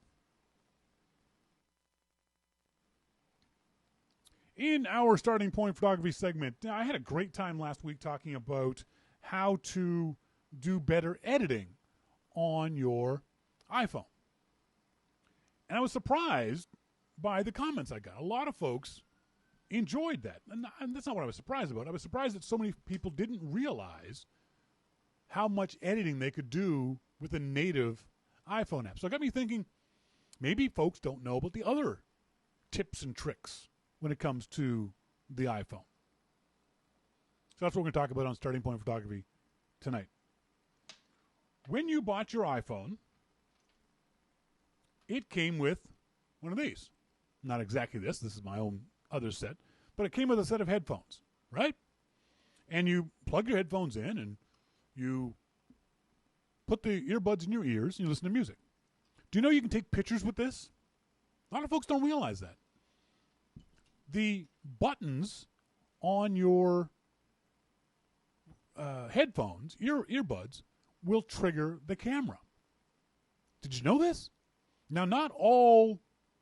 In our starting point photography segment, I had a great time last week talking about how to do better editing on your iPhone. And I was surprised by the comments I got. A lot of folks enjoyed that. And that's not what I was surprised about. I was surprised that so many people didn't realize how much editing they could do with a native iPhone app. So it got me thinking, maybe folks don't know about the other tips and tricks when it comes to the iPhone. So that's what we're going to talk about on Starting Point Photography tonight. When you bought your iPhone, it came with one of these. Not exactly this. This is my own other set. But it came with a set of headphones, right? And you plug your headphones in and you put the earbuds in your ears and you listen to music. Do you know you can take pictures with this? A lot of folks don't realize that. The buttons on your headphones, earbuds, will trigger the camera. Did you know this? Now, not all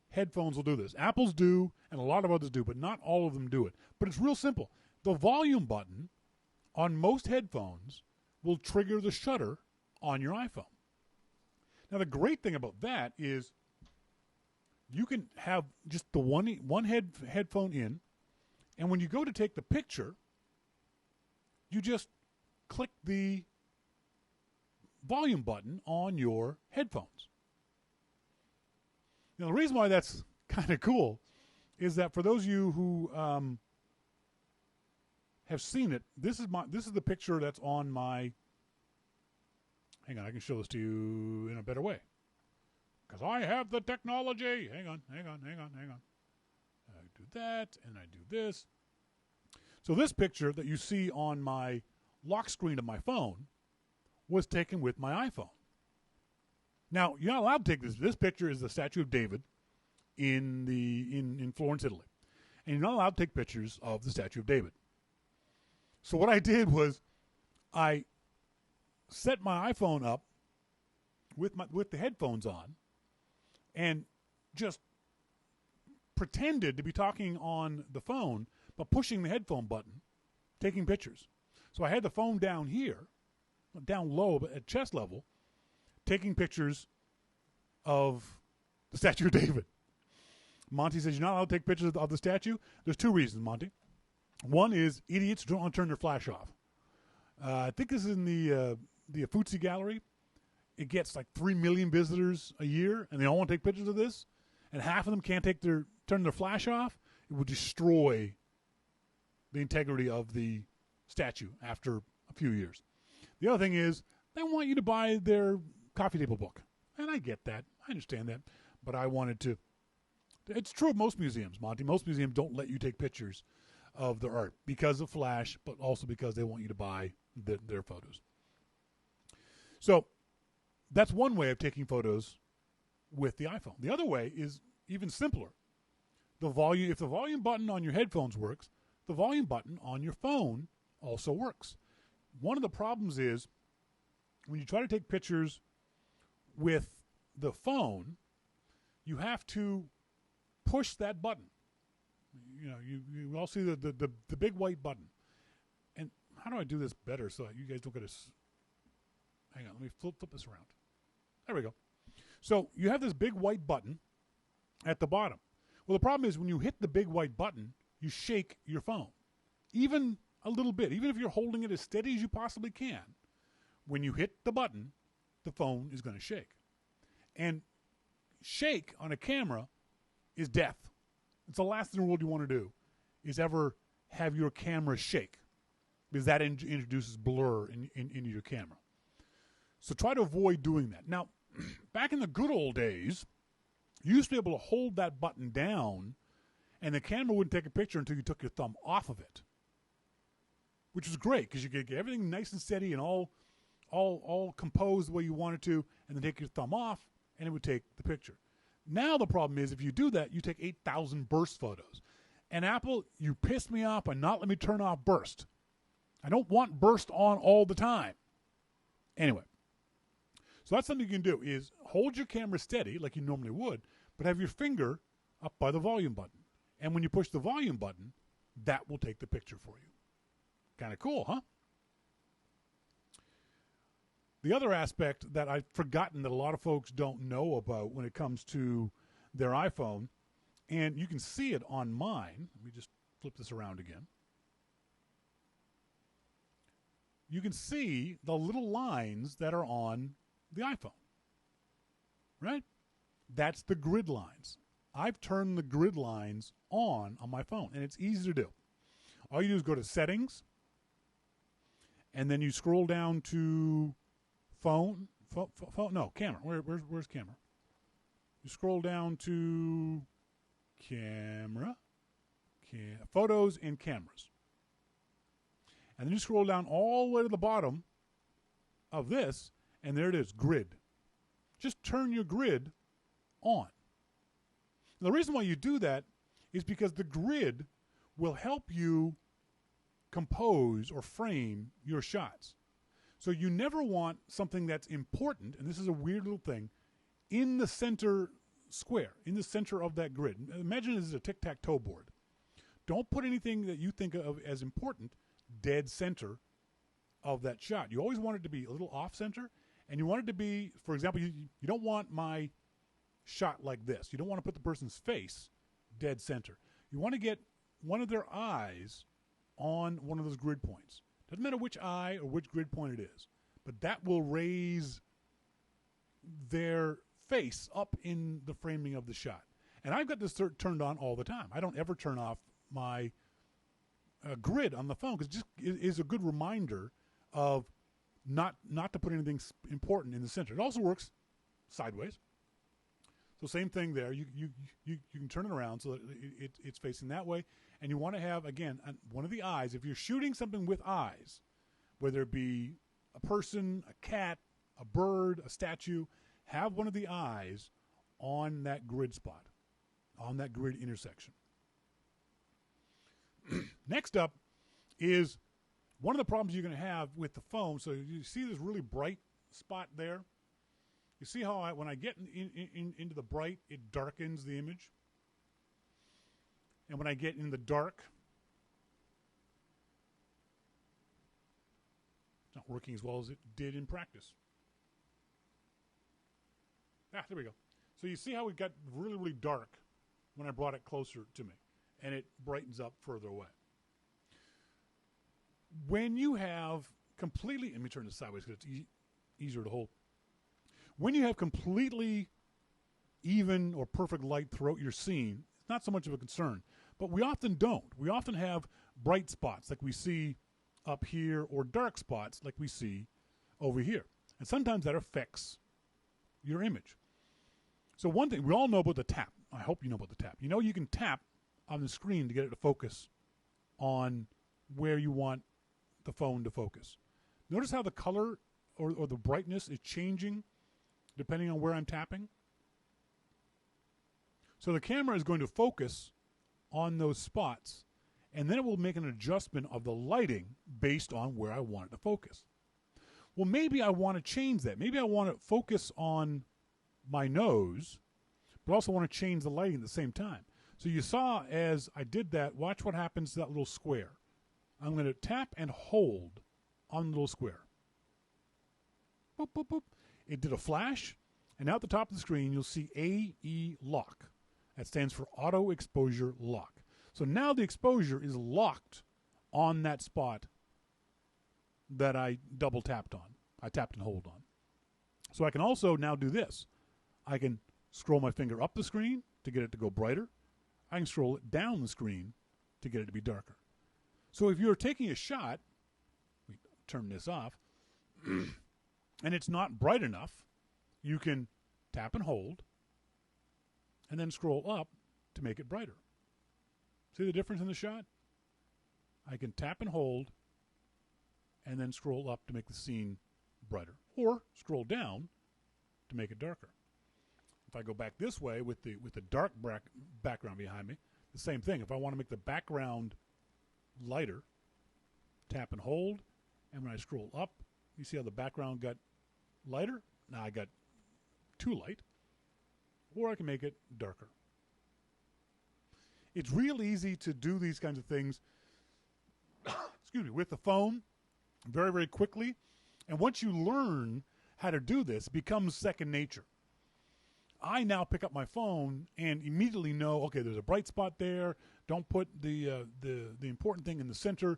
headphones will do this. Apple's do, and a lot of others do, but not all of them do it. But it's real simple. The volume button on most headphones will trigger the shutter on your iPhone. Now, the great thing about that is you can have just the one headphone in, and when you go to take the picture, you just click the volume button on your headphones. Now, the reason why that's kind of cool is that for those of you who have seen it, this is the picture that's on my. Hang on, I can show this to you in a better way. Because I have the technology. Hang on. I do that, and I do this. So this picture that you see on my lock screen of my phone was taken with my iPhone. Now, you're not allowed to take this. This picture is the statue of David in Florence, Italy. And you're not allowed to take pictures of the statue of David. So what I did was I set my iPhone up with the headphones on and just pretended to be talking on the phone, but pushing the headphone button, taking pictures. So I had the phone down here, down low, but at chest level, taking pictures of the statue of David. Monty says, you're not allowed to take pictures of the statue? There's two reasons, Monty. One is idiots don't want to turn their flash off. I think this is in the Uffizi Gallery. It gets like 3 million visitors a year, and they all want to take pictures of this, and half of them can't turn their flash off. It will destroy the integrity of the statue after a few years. The other thing is they want you to buy their coffee table book, and I get that. I understand that, but I wanted to. It's true of most museums, Monty. Most museums don't let you take pictures of their art because of flash, but also because they want you to buy their photos. So that's one way of taking photos with the iPhone. The other way is even simpler. If the volume button on your headphones works, the volume button on your phone also works. One of the problems is when you try to take pictures with the phone, you have to push that button. You know, you all see the big white button. And how do I do this better so that you guys don't get us? Hang on, let me flip this around. There we go. So you have this big white button at the bottom. Well, the problem is when you hit the big white button, you shake your phone. Even a little bit. Even if you're holding it as steady as you possibly can, when you hit the button, the phone is going to shake. And shake on a camera is death. It's the last thing in the world you want to do is ever have your camera shake, because that introduces blur into your camera. So try to avoid doing that. Now, back in the good old days, you used to be able to hold that button down and the camera wouldn't take a picture until you took your thumb off of it, which was great because you could get everything nice and steady and all composed the way you wanted to, and then take your thumb off and it would take the picture. Now the problem is if you do that, you take 8,000 burst photos. And Apple, you pissed me off by not letting me turn off burst. I don't want burst on all the time. Anyway, so that's something you can do is hold your camera steady like you normally would, but have your finger up by the volume button. And when you push the volume button, that will take the picture for you. Kind of cool, huh? The other aspect that I've forgotten that a lot of folks don't know about when it comes to their iPhone, and you can see it on mine. Let me just flip this around again. You can see the little lines that are on the iPhone, right? That's the grid lines. I've turned the grid lines on my phone, and it's easy to do. All you do is go to Settings, and then you scroll down to Phone, no, Camera. Where's Camera? You scroll down to Camera, Photos and Cameras. And then you scroll down all the way to the bottom of this, and there it is, Grid. Just turn your grid on. And the reason why you do that is because the grid will help you compose or frame your shots. So you never want something that's important, and this is a weird little thing, in the center square, in the center of that grid. Imagine this is a tic-tac-toe board. Don't put anything that you think of as important dead center of that shot. You always want it to be a little off-center, and you want it to be, for example, you don't want my shot like this. You don't want to put the person's face dead center. You want to get one of their eyes on one of those grid points. Doesn't matter which eye or which grid point it is, but that will raise their face up in the framing of the shot. And I've got this turned on all the time. I don't ever turn off my grid on the phone because it just is a good reminder of not to put anything important in the center. It also works sideways. So same thing there. You can turn it around so that it's facing that way. And you want to have, again, one of the eyes. If you're shooting something with eyes, whether it be a person, a cat, a bird, a statue, have one of the eyes on that grid spot, on that grid intersection. Next up is one of the problems you're going to have with the phone. So you see this really bright spot there? You see how when I get into the bright, it darkens the image? And when I get in the dark, It's not working as well as it did in practice. Ah, there we go. So you see how it got really, really dark when I brought it closer to me, and it brightens up further away. When you have completely, let me turn this sideways because it's easier to hold. When you have completely even or perfect light throughout your scene, it's not so much of a concern. But we often don't. We often have bright spots like we see up here or dark spots like we see over here. And sometimes that affects your image. So one thing, we all know about the tap. I hope you know about the tap. You know you can tap on the screen to get it to focus on where you want the phone to focus. Notice how the color or the brightness is changing depending on where I'm tapping. So the camera is going to focus on those spots, and then it will make an adjustment of the lighting based on where I want it to focus. Well, maybe I want to change that. Maybe I want to focus on my nose, but also want to change the lighting at the same time. So you saw as I did that, watch what happens to that little square. I'm going to tap and hold on the little square. Boop, boop, boop. It did a flash, and now at the top of the screen, you'll see AE lock. That stands for auto exposure lock. So now the exposure is locked on that spot that I double tapped on. I tapped and hold on. So I can also now do this. I can scroll my finger up the screen to get it to go brighter. I can scroll it down the screen to get it to be darker. So if you're taking a shot, let me turn this off, and it's not bright enough, you can tap and hold and then scroll up to make it brighter. See the difference in the shot? I can tap and hold and then scroll up to make the scene brighter, or scroll down to make it darker. If I go back this way with the dark background behind me, the same thing. If I want to make the background lighter, tap and hold, and when I scroll up, you see how the background got lighter? Now I got too light. Or I can make it darker. It's real easy to do these kinds of things excuse me, with the phone very, very quickly. And once you learn how to do this, it becomes second nature. I now pick up my phone and immediately know, okay, there's a bright spot there. Don't put the important thing in the center.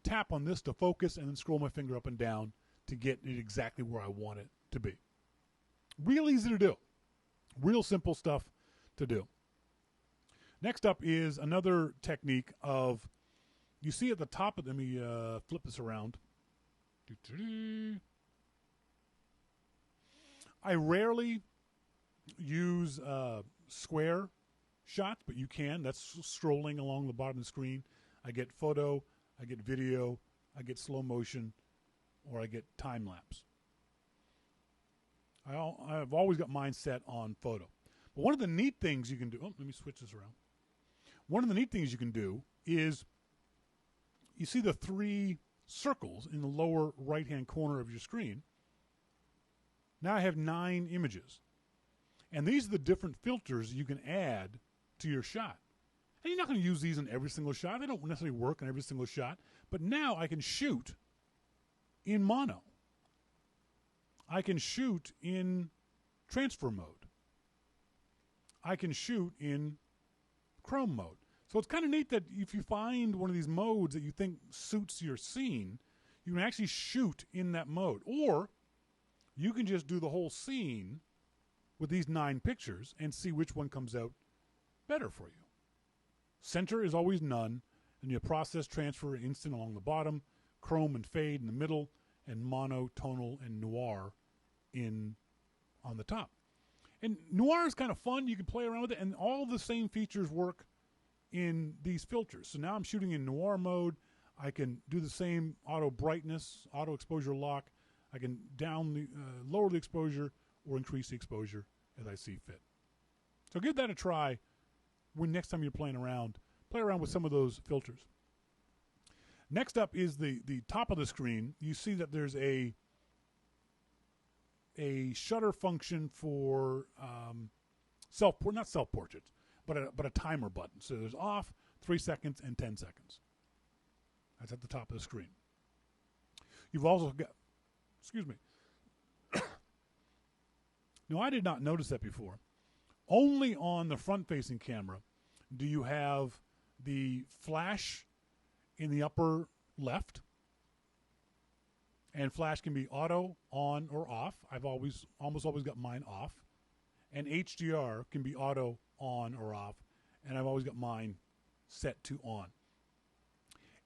Tap on this to focus and then scroll my finger up and down to get it exactly where I want it to be. Real easy to do. Real simple stuff to do. Next up is another technique of, you see at the top of, let me flip this around. I rarely use square shots, but you can. That's scrolling along the bottom of the screen. I get photo, I get video, I get slow motion, or I get time lapse. I've always got mine set on photo. But one of the neat things you can do, let me switch this around. One of the neat things you can do is, you see the three circles in the lower right-hand corner of your screen. Now I have 9 images. And these are the different filters you can add to your shot. And you're not going to use these in every single shot. They don't necessarily work in every single shot. But now I can shoot in mono. I can shoot in transfer mode. I can shoot in chrome mode. So it's kind of neat that if you find one of these modes that you think suits your scene, you can actually shoot in that mode. Or you can just do the whole scene with these 9 pictures and see which one comes out better for you. Center is always none, and you process, transfer, instant along the bottom, chrome and fade in the middle, and mono, tonal, and noir on the top. And noir is kind of fun. You can play around with it, and all the same features work in these filters. So now I'm shooting in noir mode. I can do the same auto brightness, auto exposure lock. I can lower the exposure or increase the exposure as I see fit. So give that a try when next time you're playing around. Play around with some of those filters. Next up is the top of the screen. You see that there's a shutter function for not self-portraits, but a timer button. So there's off, 3 seconds, and 10 seconds. That's at the top of the screen. You've also got, excuse me. Now, I did not notice that before. Only on the front-facing camera do you have the flash in the upper left, and flash can be auto, on, or off. I've almost always got mine off. And HDR can be auto, on, or off, and I've always got mine set to on.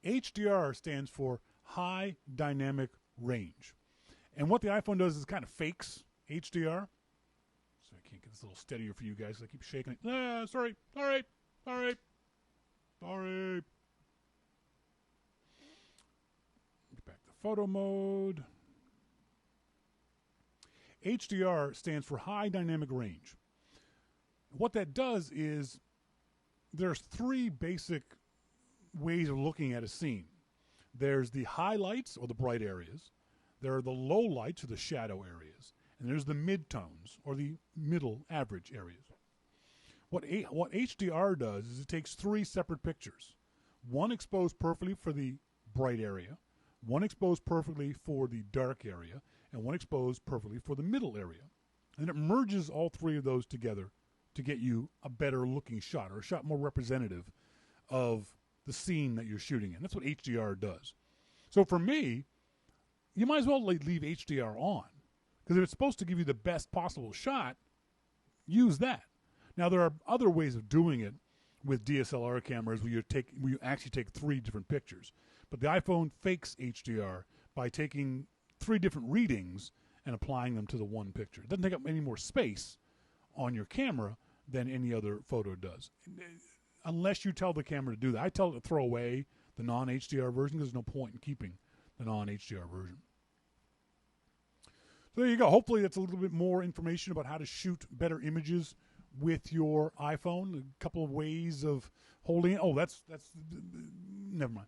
HDR stands for High Dynamic Range. And what the iPhone does is it kind of fakes HDR. So I can't get this a little steadier for you guys. I keep shaking it. Sorry. Get back to photo mode. HDR stands for High Dynamic Range. What that does is there's three basic ways of looking at a scene. There's the highlights, or the bright areas. There are the low lights, or the shadow areas. And there's the midtones, or the middle average areas. What HDR does is it takes three separate pictures. One exposed perfectly for the bright area, one exposed perfectly for the dark area, and one exposed perfectly for the middle area. And it merges all three of those together to get you a better looking shot, or a shot more representative of the scene that you're shooting in. That's what HDR does. So for me, you might as well leave HDR on, because if it's supposed to give you the best possible shot, use that. Now, there are other ways of doing it with DSLR cameras where you actually take three different pictures. But the iPhone fakes HDR by taking three different readings and applying them to the one picture. It doesn't take up any more space on your camera than any other photo does, unless you tell the camera to do that. I tell it to throw away the non-HDR version because there's no point in keeping the non-HDR version. So there you go. Hopefully that's a little bit more information about how to shoot better images with your iPhone. A couple of ways of holding it. Oh, that's never mind.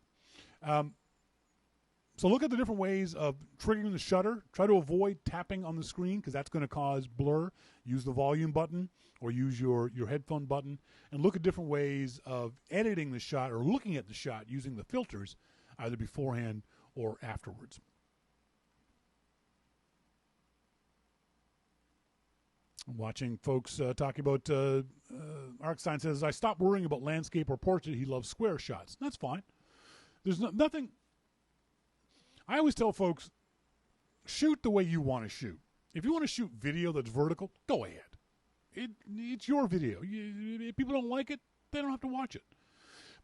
So look at the different ways of triggering the shutter. Try to avoid tapping on the screen because that's going to cause blur. Use the volume button or use your headphone button. And look at different ways of editing the shot or looking at the shot using the filters either beforehand or afterwards. I'm watching folks talking about, Arkstein says, I stopped worrying about landscape or portrait. He loves square shots. That's fine. There's nothing. I always tell folks, shoot the way you want to shoot. If you want to shoot video that's vertical, go ahead. It's your video. If people don't like it, they don't have to watch it.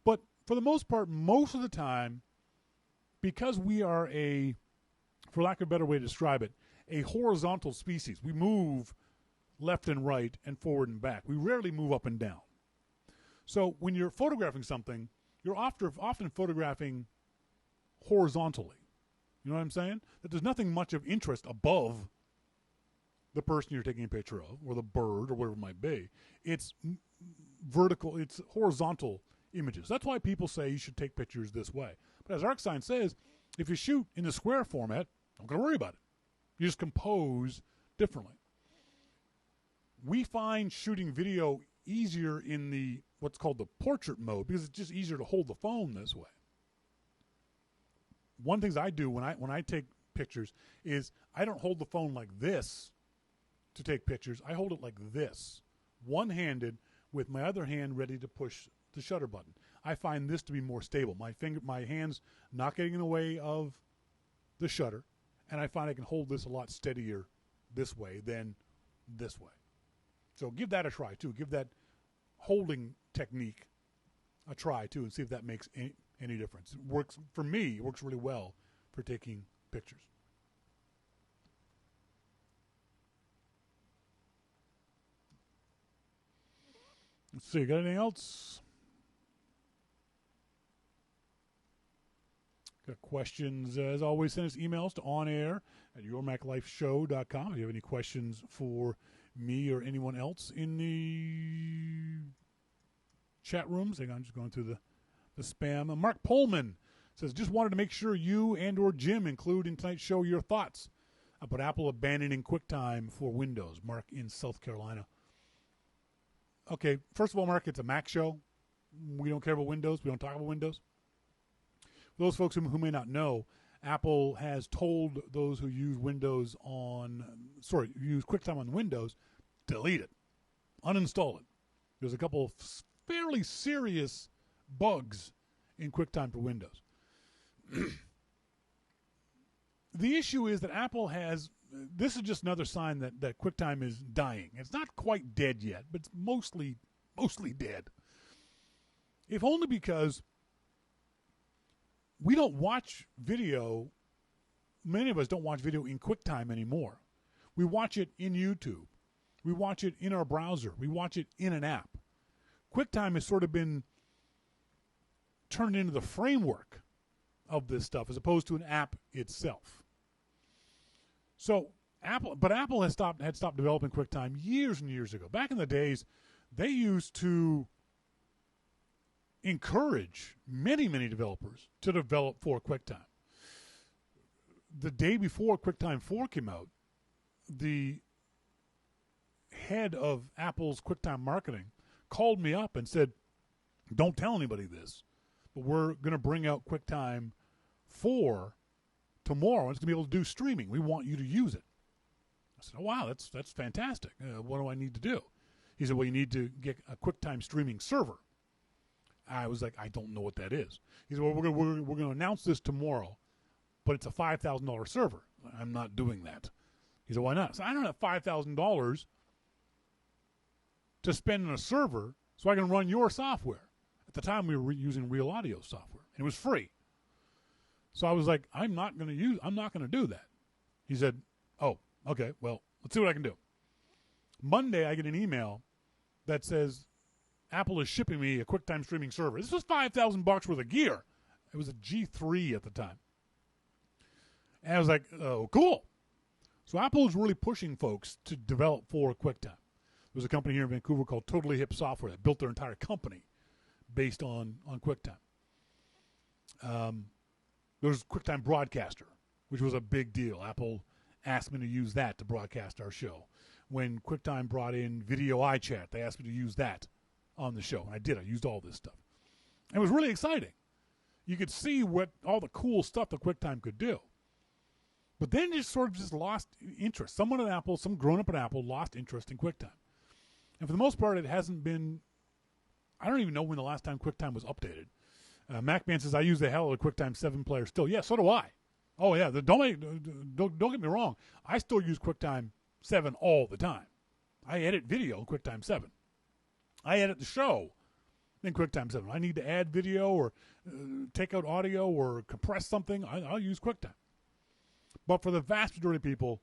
But for the most part, most of the time, because we are for lack of a better way to describe it, a horizontal species. We move left and right and forward and back. We rarely move up and down. So when you're photographing something, you're often photographing horizontally. You know what I'm saying? That there's nothing much of interest above the person you're taking a picture of, or the bird, or whatever it might be. It's vertical, it's horizontal images. That's why people say you should take pictures this way. But as Arkstein says, if you shoot in the square format, don't got to worry about it. You just compose differently. We find shooting video easier in the what's called the portrait mode because it's just easier to hold the phone this way. One of the things I do when I take pictures is I don't hold the phone like this to take pictures. I hold it like this, one-handed, with my other hand ready to push the shutter button. I find this to be more stable. My hands not getting in the way of the shutter, and I find I can hold this a lot steadier this way than this way. So give that a try too. Give that holding technique a try too, and see if that makes any difference. It works for me. It works really well for taking pictures. Let's see. Got anything else? Got questions? As always, send us emails to onair@yourmaclifeshow.com. If you have any questions for me or anyone else in the chat rooms, hang on, I'm just going through the spam. Mark Pullman says, just wanted to make sure you and or Jim include in tonight's show your thoughts about Apple abandoning QuickTime for Windows. Mark in South Carolina. Okay, first of all, Mark, it's a Mac show. We don't care about Windows. We don't talk about Windows. For those folks who may not know, Apple has told those who use use QuickTime on Windows, delete it, uninstall it. There's a couple of fairly serious bugs in QuickTime for Windows. The issue is that Apple has, this is just another sign that QuickTime is dying. It's not quite dead yet, but it's mostly dead. If only because we don't watch video, many of us don't watch video in QuickTime anymore. We watch it in YouTube. We watch it in our browser. We watch it in an app. QuickTime has sort of been turned into the framework of this stuff as opposed to an app itself. So Apple had stopped developing QuickTime years and years ago. Back in the days, they used to encourage many developers to develop for QuickTime. The day before QuickTime 4 came out, the head of Apple's QuickTime marketing called me up and said, "Don't tell anybody this, but we're going to bring out QuickTime 4 tomorrow. It's going to be able to do streaming. We want you to use it." I said, "Oh, wow, that's fantastic. What do I need to do?" He said, "Well, you need to get a QuickTime streaming server." I was like, "I don't know what that is." He said, "Well, we're going to announce this tomorrow, but it's a $5,000 server." I'm not doing that. He said, "Why not?" So I don't have $5,000 to spend on a server so I can run your software. At the time, we were using Real Audio software, and it was free. So I was like, I'm not going to do that. He said, "Oh, okay, well, let's see what I can do." Monday, I get an email that says, Apple is shipping me a QuickTime streaming server. This was $5,000 worth of gear. It was a G3 at the time. And I was like, oh, cool. So Apple is really pushing folks to develop for QuickTime. There's a company here in Vancouver called Totally Hip Software that built their entire company based on QuickTime. There's QuickTime Broadcaster, which was a big deal. Apple asked me to use that to broadcast our show. When QuickTime brought in Video iChat, they asked me to use that on the show. And I did. I used all this stuff. And it was really exciting. You could see what all the cool stuff that QuickTime could do. But then just sort of just lost interest. Someone at Apple, some grown-up at Apple, lost interest in QuickTime. And for the most part, it hasn't been, I don't even know when the last time QuickTime was updated. MacMan says, I use the hell of a QuickTime 7 player still. Yeah, so do I. Oh, yeah, don't get me wrong. I still use QuickTime 7 all the time. I edit video in QuickTime 7. I edit the show in QuickTime 7. I need to add video or take out audio or compress something, I'll use QuickTime. But for the vast majority of people,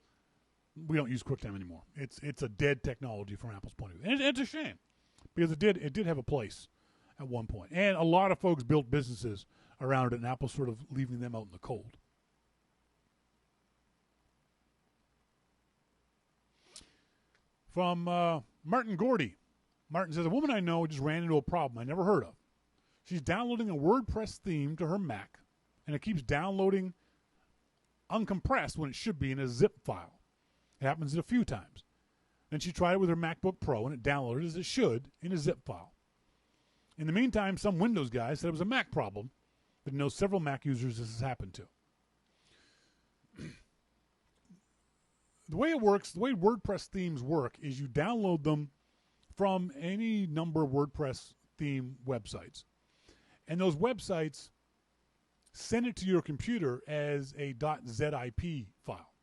we don't use QuickTime anymore. It's a dead technology from Apple's point of view. And it's a shame because it did have a place at one point. And a lot of folks built businesses around it, and Apple's sort of leaving them out in the cold. From Martin Gordy. Martin says, a woman I know just ran into a problem I never heard of. She's downloading a WordPress theme to her Mac, and it keeps downloading uncompressed when it should be in a zip file. It happens a few times. Then she tried it with her MacBook Pro, and it downloaded as it should in a zip file. In the meantime, some Windows guy said it was a Mac problem, but knows several Mac users this has happened to. The way it works, the way WordPress themes work, is you download them from any number of WordPress theme websites. And those websites send it to your computer as a .zip file.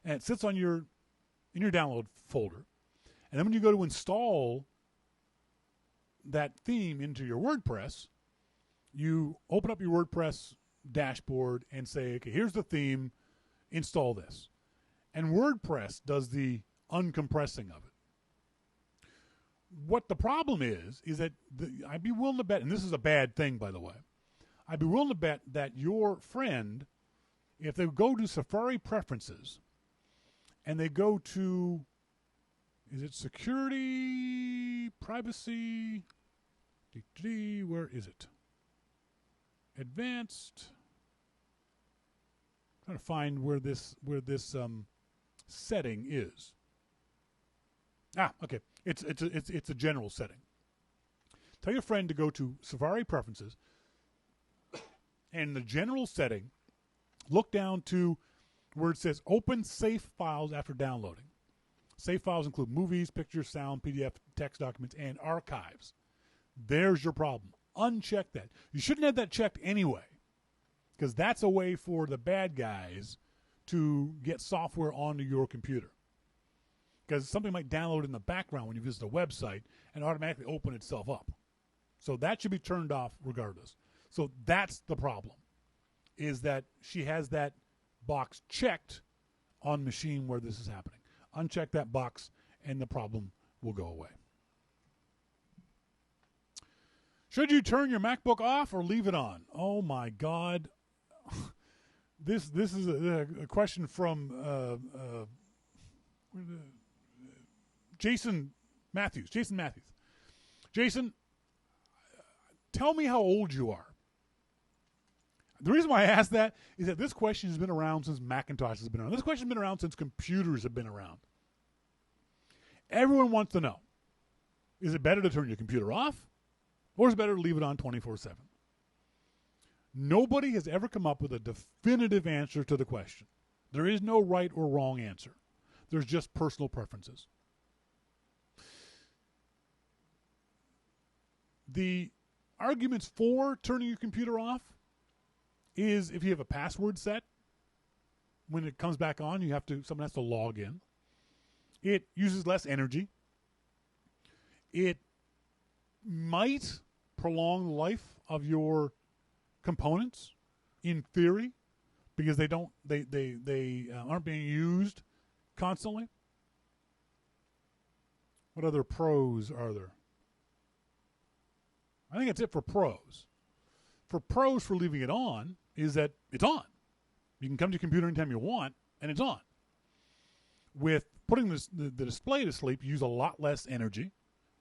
And it sits on in your download folder. And then when you go to install that theme into your WordPress, you open up your WordPress dashboard and say, okay, here's the theme, install this. And WordPress does the uncompressing of it. What the problem is that I'd be willing to bet, and this is a bad thing, by the way, I'd be willing to bet that your friend, if they go to Safari Preferences and they go to, is it Security, Privacy, where is it? Advanced. I'm trying to find where this setting is. Okay. It's a general setting. Tell your friend to go to Safari Preferences, and the general setting, look down to where it says Open Safe Files after downloading. Safe files include movies, pictures, sound, PDF, text documents, and archives. There's your problem. Uncheck that. You shouldn't have that checked anyway, because that's a way for the bad guys to get software onto your computer. Because something might download in the background when you visit a website and automatically open itself up. So that should be turned off regardless. So that's the problem, is that she has that box checked on the machine where this is happening. Uncheck that box and the problem will go away. Should you turn your MacBook off or leave it on? Oh my God. This is a question from Jason Matthews. Jason, tell me how old you are. The reason why I asked that is that this question has been around since Macintosh has been around. This question has been around since computers have been around. Everyone wants to know, is it better to turn your computer off or is it better to leave it on 24/7? Nobody has ever come up with a definitive answer to the question. There is no right or wrong answer. There's just personal preferences. The arguments for turning your computer off is if you have a password set, when it comes back on, someone has to log in. It uses less energy. It might prolong the life of your components, in theory, because they aren't being used constantly. What other pros are there? I think that's it for pros. For pros for leaving it on is that it's on. You can come to your computer anytime you want, and it's on. With putting the display to sleep, you use a lot less energy.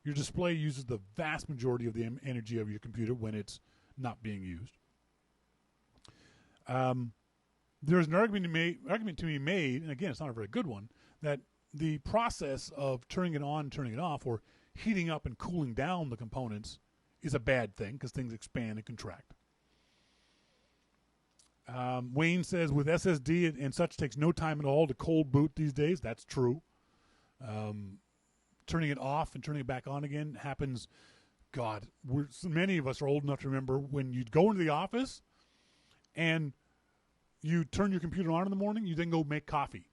Your display uses the vast majority of the energy of your computer when it's not being used. There's an argument to be made, and again, it's not a very good one, that the process of turning it on and turning it off, or heating up and cooling down the components, is a bad thing because things expand and contract. Wayne says, with SSD and such, takes no time at all to cold boot these days. That's true. Turning it off and turning it back on again happens. God, many of us are old enough to remember when you'd go into the office and you turn your computer on in the morning, you then go make coffee.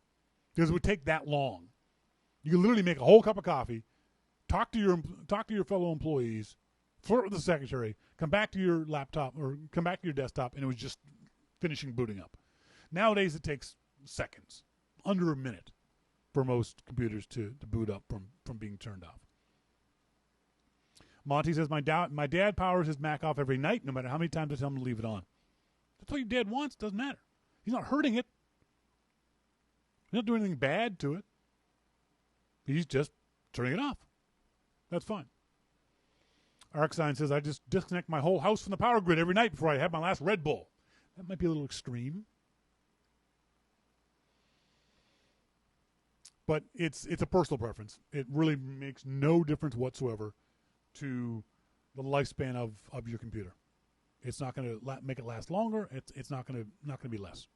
Because it would take that long. You could literally make a whole cup of coffee, talk to your fellow employees, flirt with the secretary, come back to your laptop or come back to your desktop, and it was just finishing booting up. Nowadays, it takes seconds, under a minute, for most computers to boot up from being turned off. Monty says, my dad powers his Mac off every night, no matter how many times I tell him to leave it on. That's what your dad wants. Doesn't matter. He's not hurting it. He's not doing anything bad to it. He's just turning it off. That's fine. Arcsign says, I just disconnect my whole house from the power grid every night before I have my last Red Bull. That might be a little extreme. But it's a personal preference. It really makes no difference whatsoever to the lifespan of your computer. It's not going to make it last longer. It's not going to be less.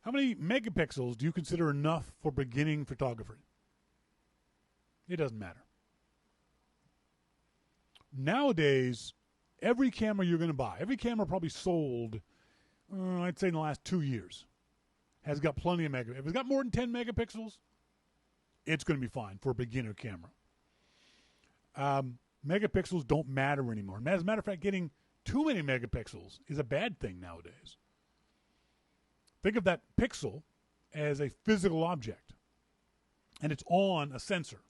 How many megapixels do you consider enough for beginning photography? It doesn't matter. Nowadays, every camera you're going to buy, every camera probably sold, I'd say in the last 2 years, has got plenty of megapixels. If it's got more than 10 megapixels, it's going to be fine for a beginner camera. Megapixels don't matter anymore. As a matter of fact, getting too many megapixels is a bad thing nowadays. Think of that pixel as a physical object, and it's on a sensor.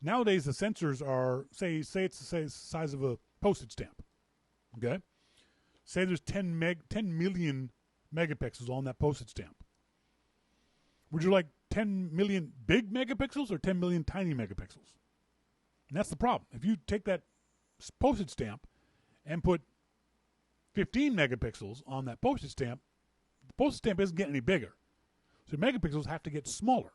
Nowadays, the sensors are, say it's the size of a postage stamp. Okay? Say there's 10 million megapixels on that postage stamp. Would you like 10 million big megapixels or 10 million tiny megapixels? And that's the problem. If you take that postage stamp and put 15 megapixels on that postage stamp, the postage stamp isn't getting any bigger. So megapixels have to get smaller.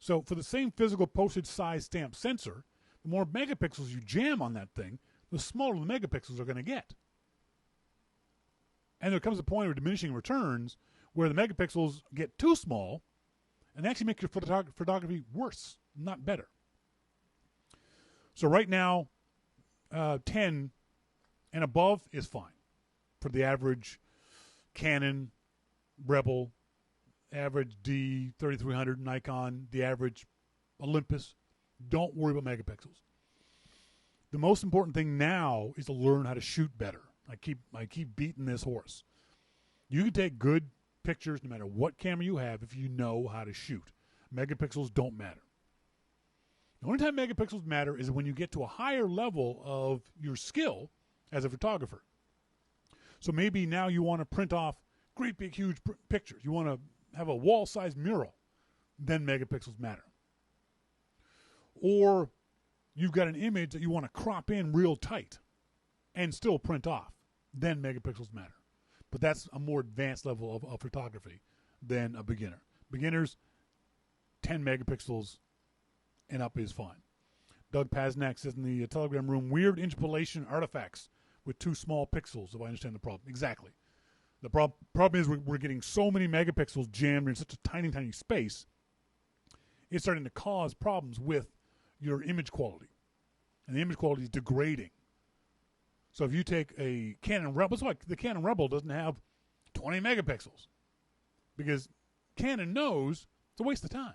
So for the same physical postage size stamp sensor, the more megapixels you jam on that thing, the smaller the megapixels are going to get. And there comes a point of diminishing returns where the megapixels get too small and actually make your photography worse, not better. So right now, 10 and above is fine for the average Canon, Rebel, average D3300 Nikon, the average Olympus. Don't worry about megapixels. The most important thing now is to learn how to shoot better. I keep beating this horse. You can take good pictures no matter what camera you have if you know how to shoot. Megapixels don't matter. The only time megapixels matter is when you get to a higher level of your skill as a photographer. So maybe now you want to print off great big huge pictures. You want to have a wall-sized mural. Then megapixels matter. Or you've got an image that you want to crop in real tight and still print off. Then megapixels matter. But that's a more advanced level of photography than a beginner. Beginners, 10 megapixels and up is fine. Doug Pasnak says in the Telegram room, weird interpolation artifacts with too small pixels, if I understand the problem. Exactly. The problem is we're getting so many megapixels jammed in such a tiny, tiny space, it's starting to cause problems with your image quality. And the image quality is degrading. So if you take a Canon Rebel, it's like the Canon Rebel doesn't have 20 megapixels because Canon knows it's a waste of time.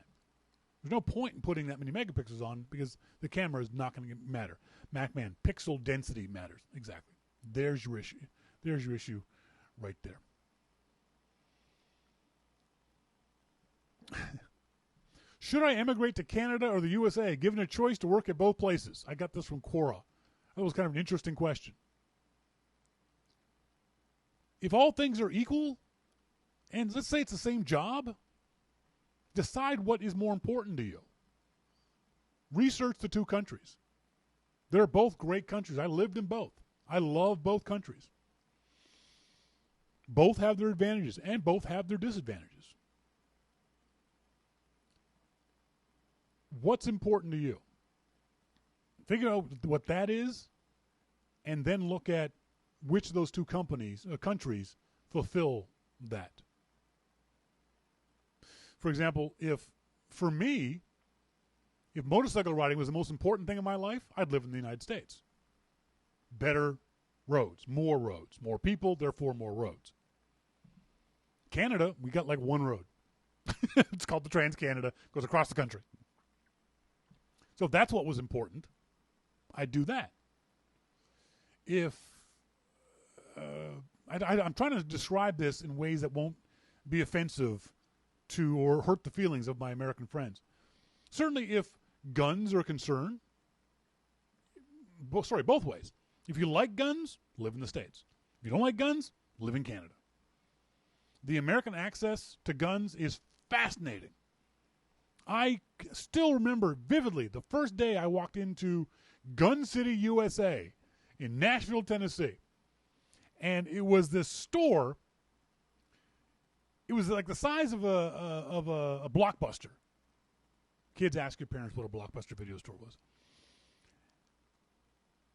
There's no point in putting that many megapixels on because the camera is not going to matter. MacMan, pixel density matters. Exactly. There's your issue. There's your issue right there. Should I emigrate to Canada or the USA, given a choice to work at both places? I got this from Quora. That was kind of an interesting question. If all things are equal, and let's say it's the same job, decide what is more important to you. Research the two countries. They're both great countries. I lived in both. I love both countries. Both have their advantages and both have their disadvantages. What's important to you? Figure out what that is and then look at which of those two countries fulfill that. For example, if motorcycle riding was the most important thing in my life, I'd live in the United States. Better roads, more people, therefore more roads. Canada, we got like one road. It's called the Trans-Canada, goes across the country. So if that's what was important, I'd do that. If I'm trying to describe this in ways that won't be offensive to or hurt the feelings of my American friends. Certainly if guns are a concern, both ways. If you like guns, live in the States. If you don't like guns, live in Canada. The American access to guns is fascinating. I still remember vividly the first day I walked into Gun City, USA in Nashville, Tennessee. And it was this store. It was like the size of a Blockbuster. Kids, ask your parents what a Blockbuster video store was.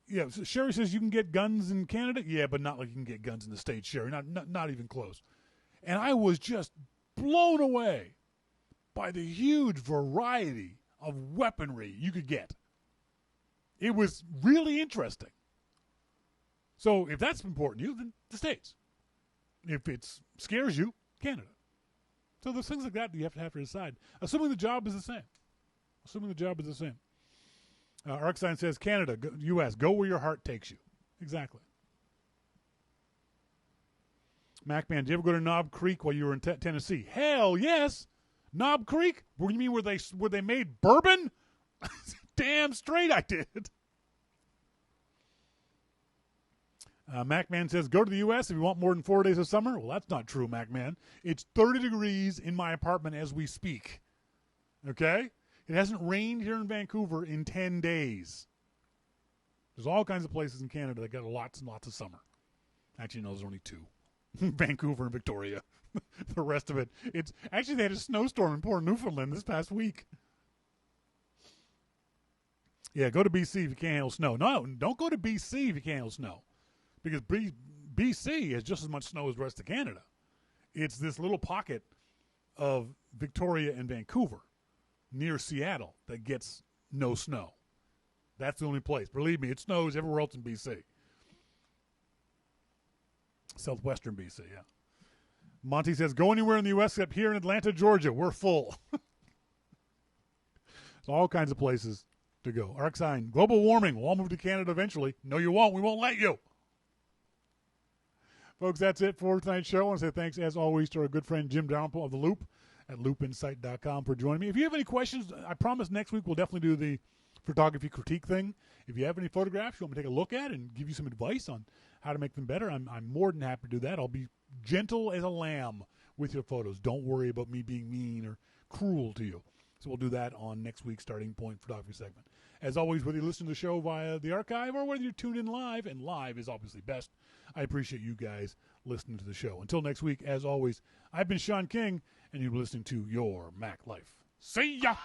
Yeah, so Sherry says you can get guns in Canada. Yeah, but not like you can get guns in the States, Sherry. Not even close. And I was just blown away by the huge variety of weaponry you could get. It was really interesting. So if that's important to you, then the States. If it scares you, Canada. So there's things like that you have to decide. Assuming the job is the same. Arcsign says Canada, U.S., go where your heart takes you. Exactly. MacMan, did you ever go to Knob Creek while you were in Tennessee? Hell yes. Knob Creek? What do you mean where they made bourbon? Damn straight I did. MacMan says, go to the U.S. if you want more than 4 days of summer. Well, that's not true, MacMan. It's 30 degrees in my apartment as we speak. Okay? It hasn't rained here in Vancouver in 10 days. There's all kinds of places in Canada that got lots and lots of summer. Actually, no, there's only two. Vancouver and Victoria. The rest of it. They had a snowstorm in Port Newfoundland this past week. Yeah, go to BC if you can't handle snow. No, don't go to BC if you can't handle snow, because BC has just as much snow as the rest of Canada. It's this little pocket of Victoria and Vancouver near Seattle that gets no snow. That's the only place. Believe me, it snows everywhere else in BC. Southwestern BC, yeah. Monty says, go anywhere in the U.S. except here in Atlanta, Georgia. We're full. So all kinds of places to go. Arc sign, global warming. We'll all move to Canada eventually. No, you won't. We won't let you. Folks, that's it for tonight's show. I want to say thanks, as always, to our good friend Jim Dalrymple of The Loop at loopinsight.com for joining me. If you have any questions, I promise next week we'll definitely do the photography critique thing. If you have any photographs you want me to take a look at and give you some advice on how to make them better, I'm more than happy to do that. I'll be gentle as a lamb with your photos. Don't worry about me being mean or cruel to you. So we'll do that on next week's Starting Point photography segment. As always, whether you listen to the show via the archive or whether you're tuned in live, and live is obviously best, I appreciate you guys listening to the show. Until next week, as always, I've been Shawn King, and you've been listening to Your Mac Life. See ya!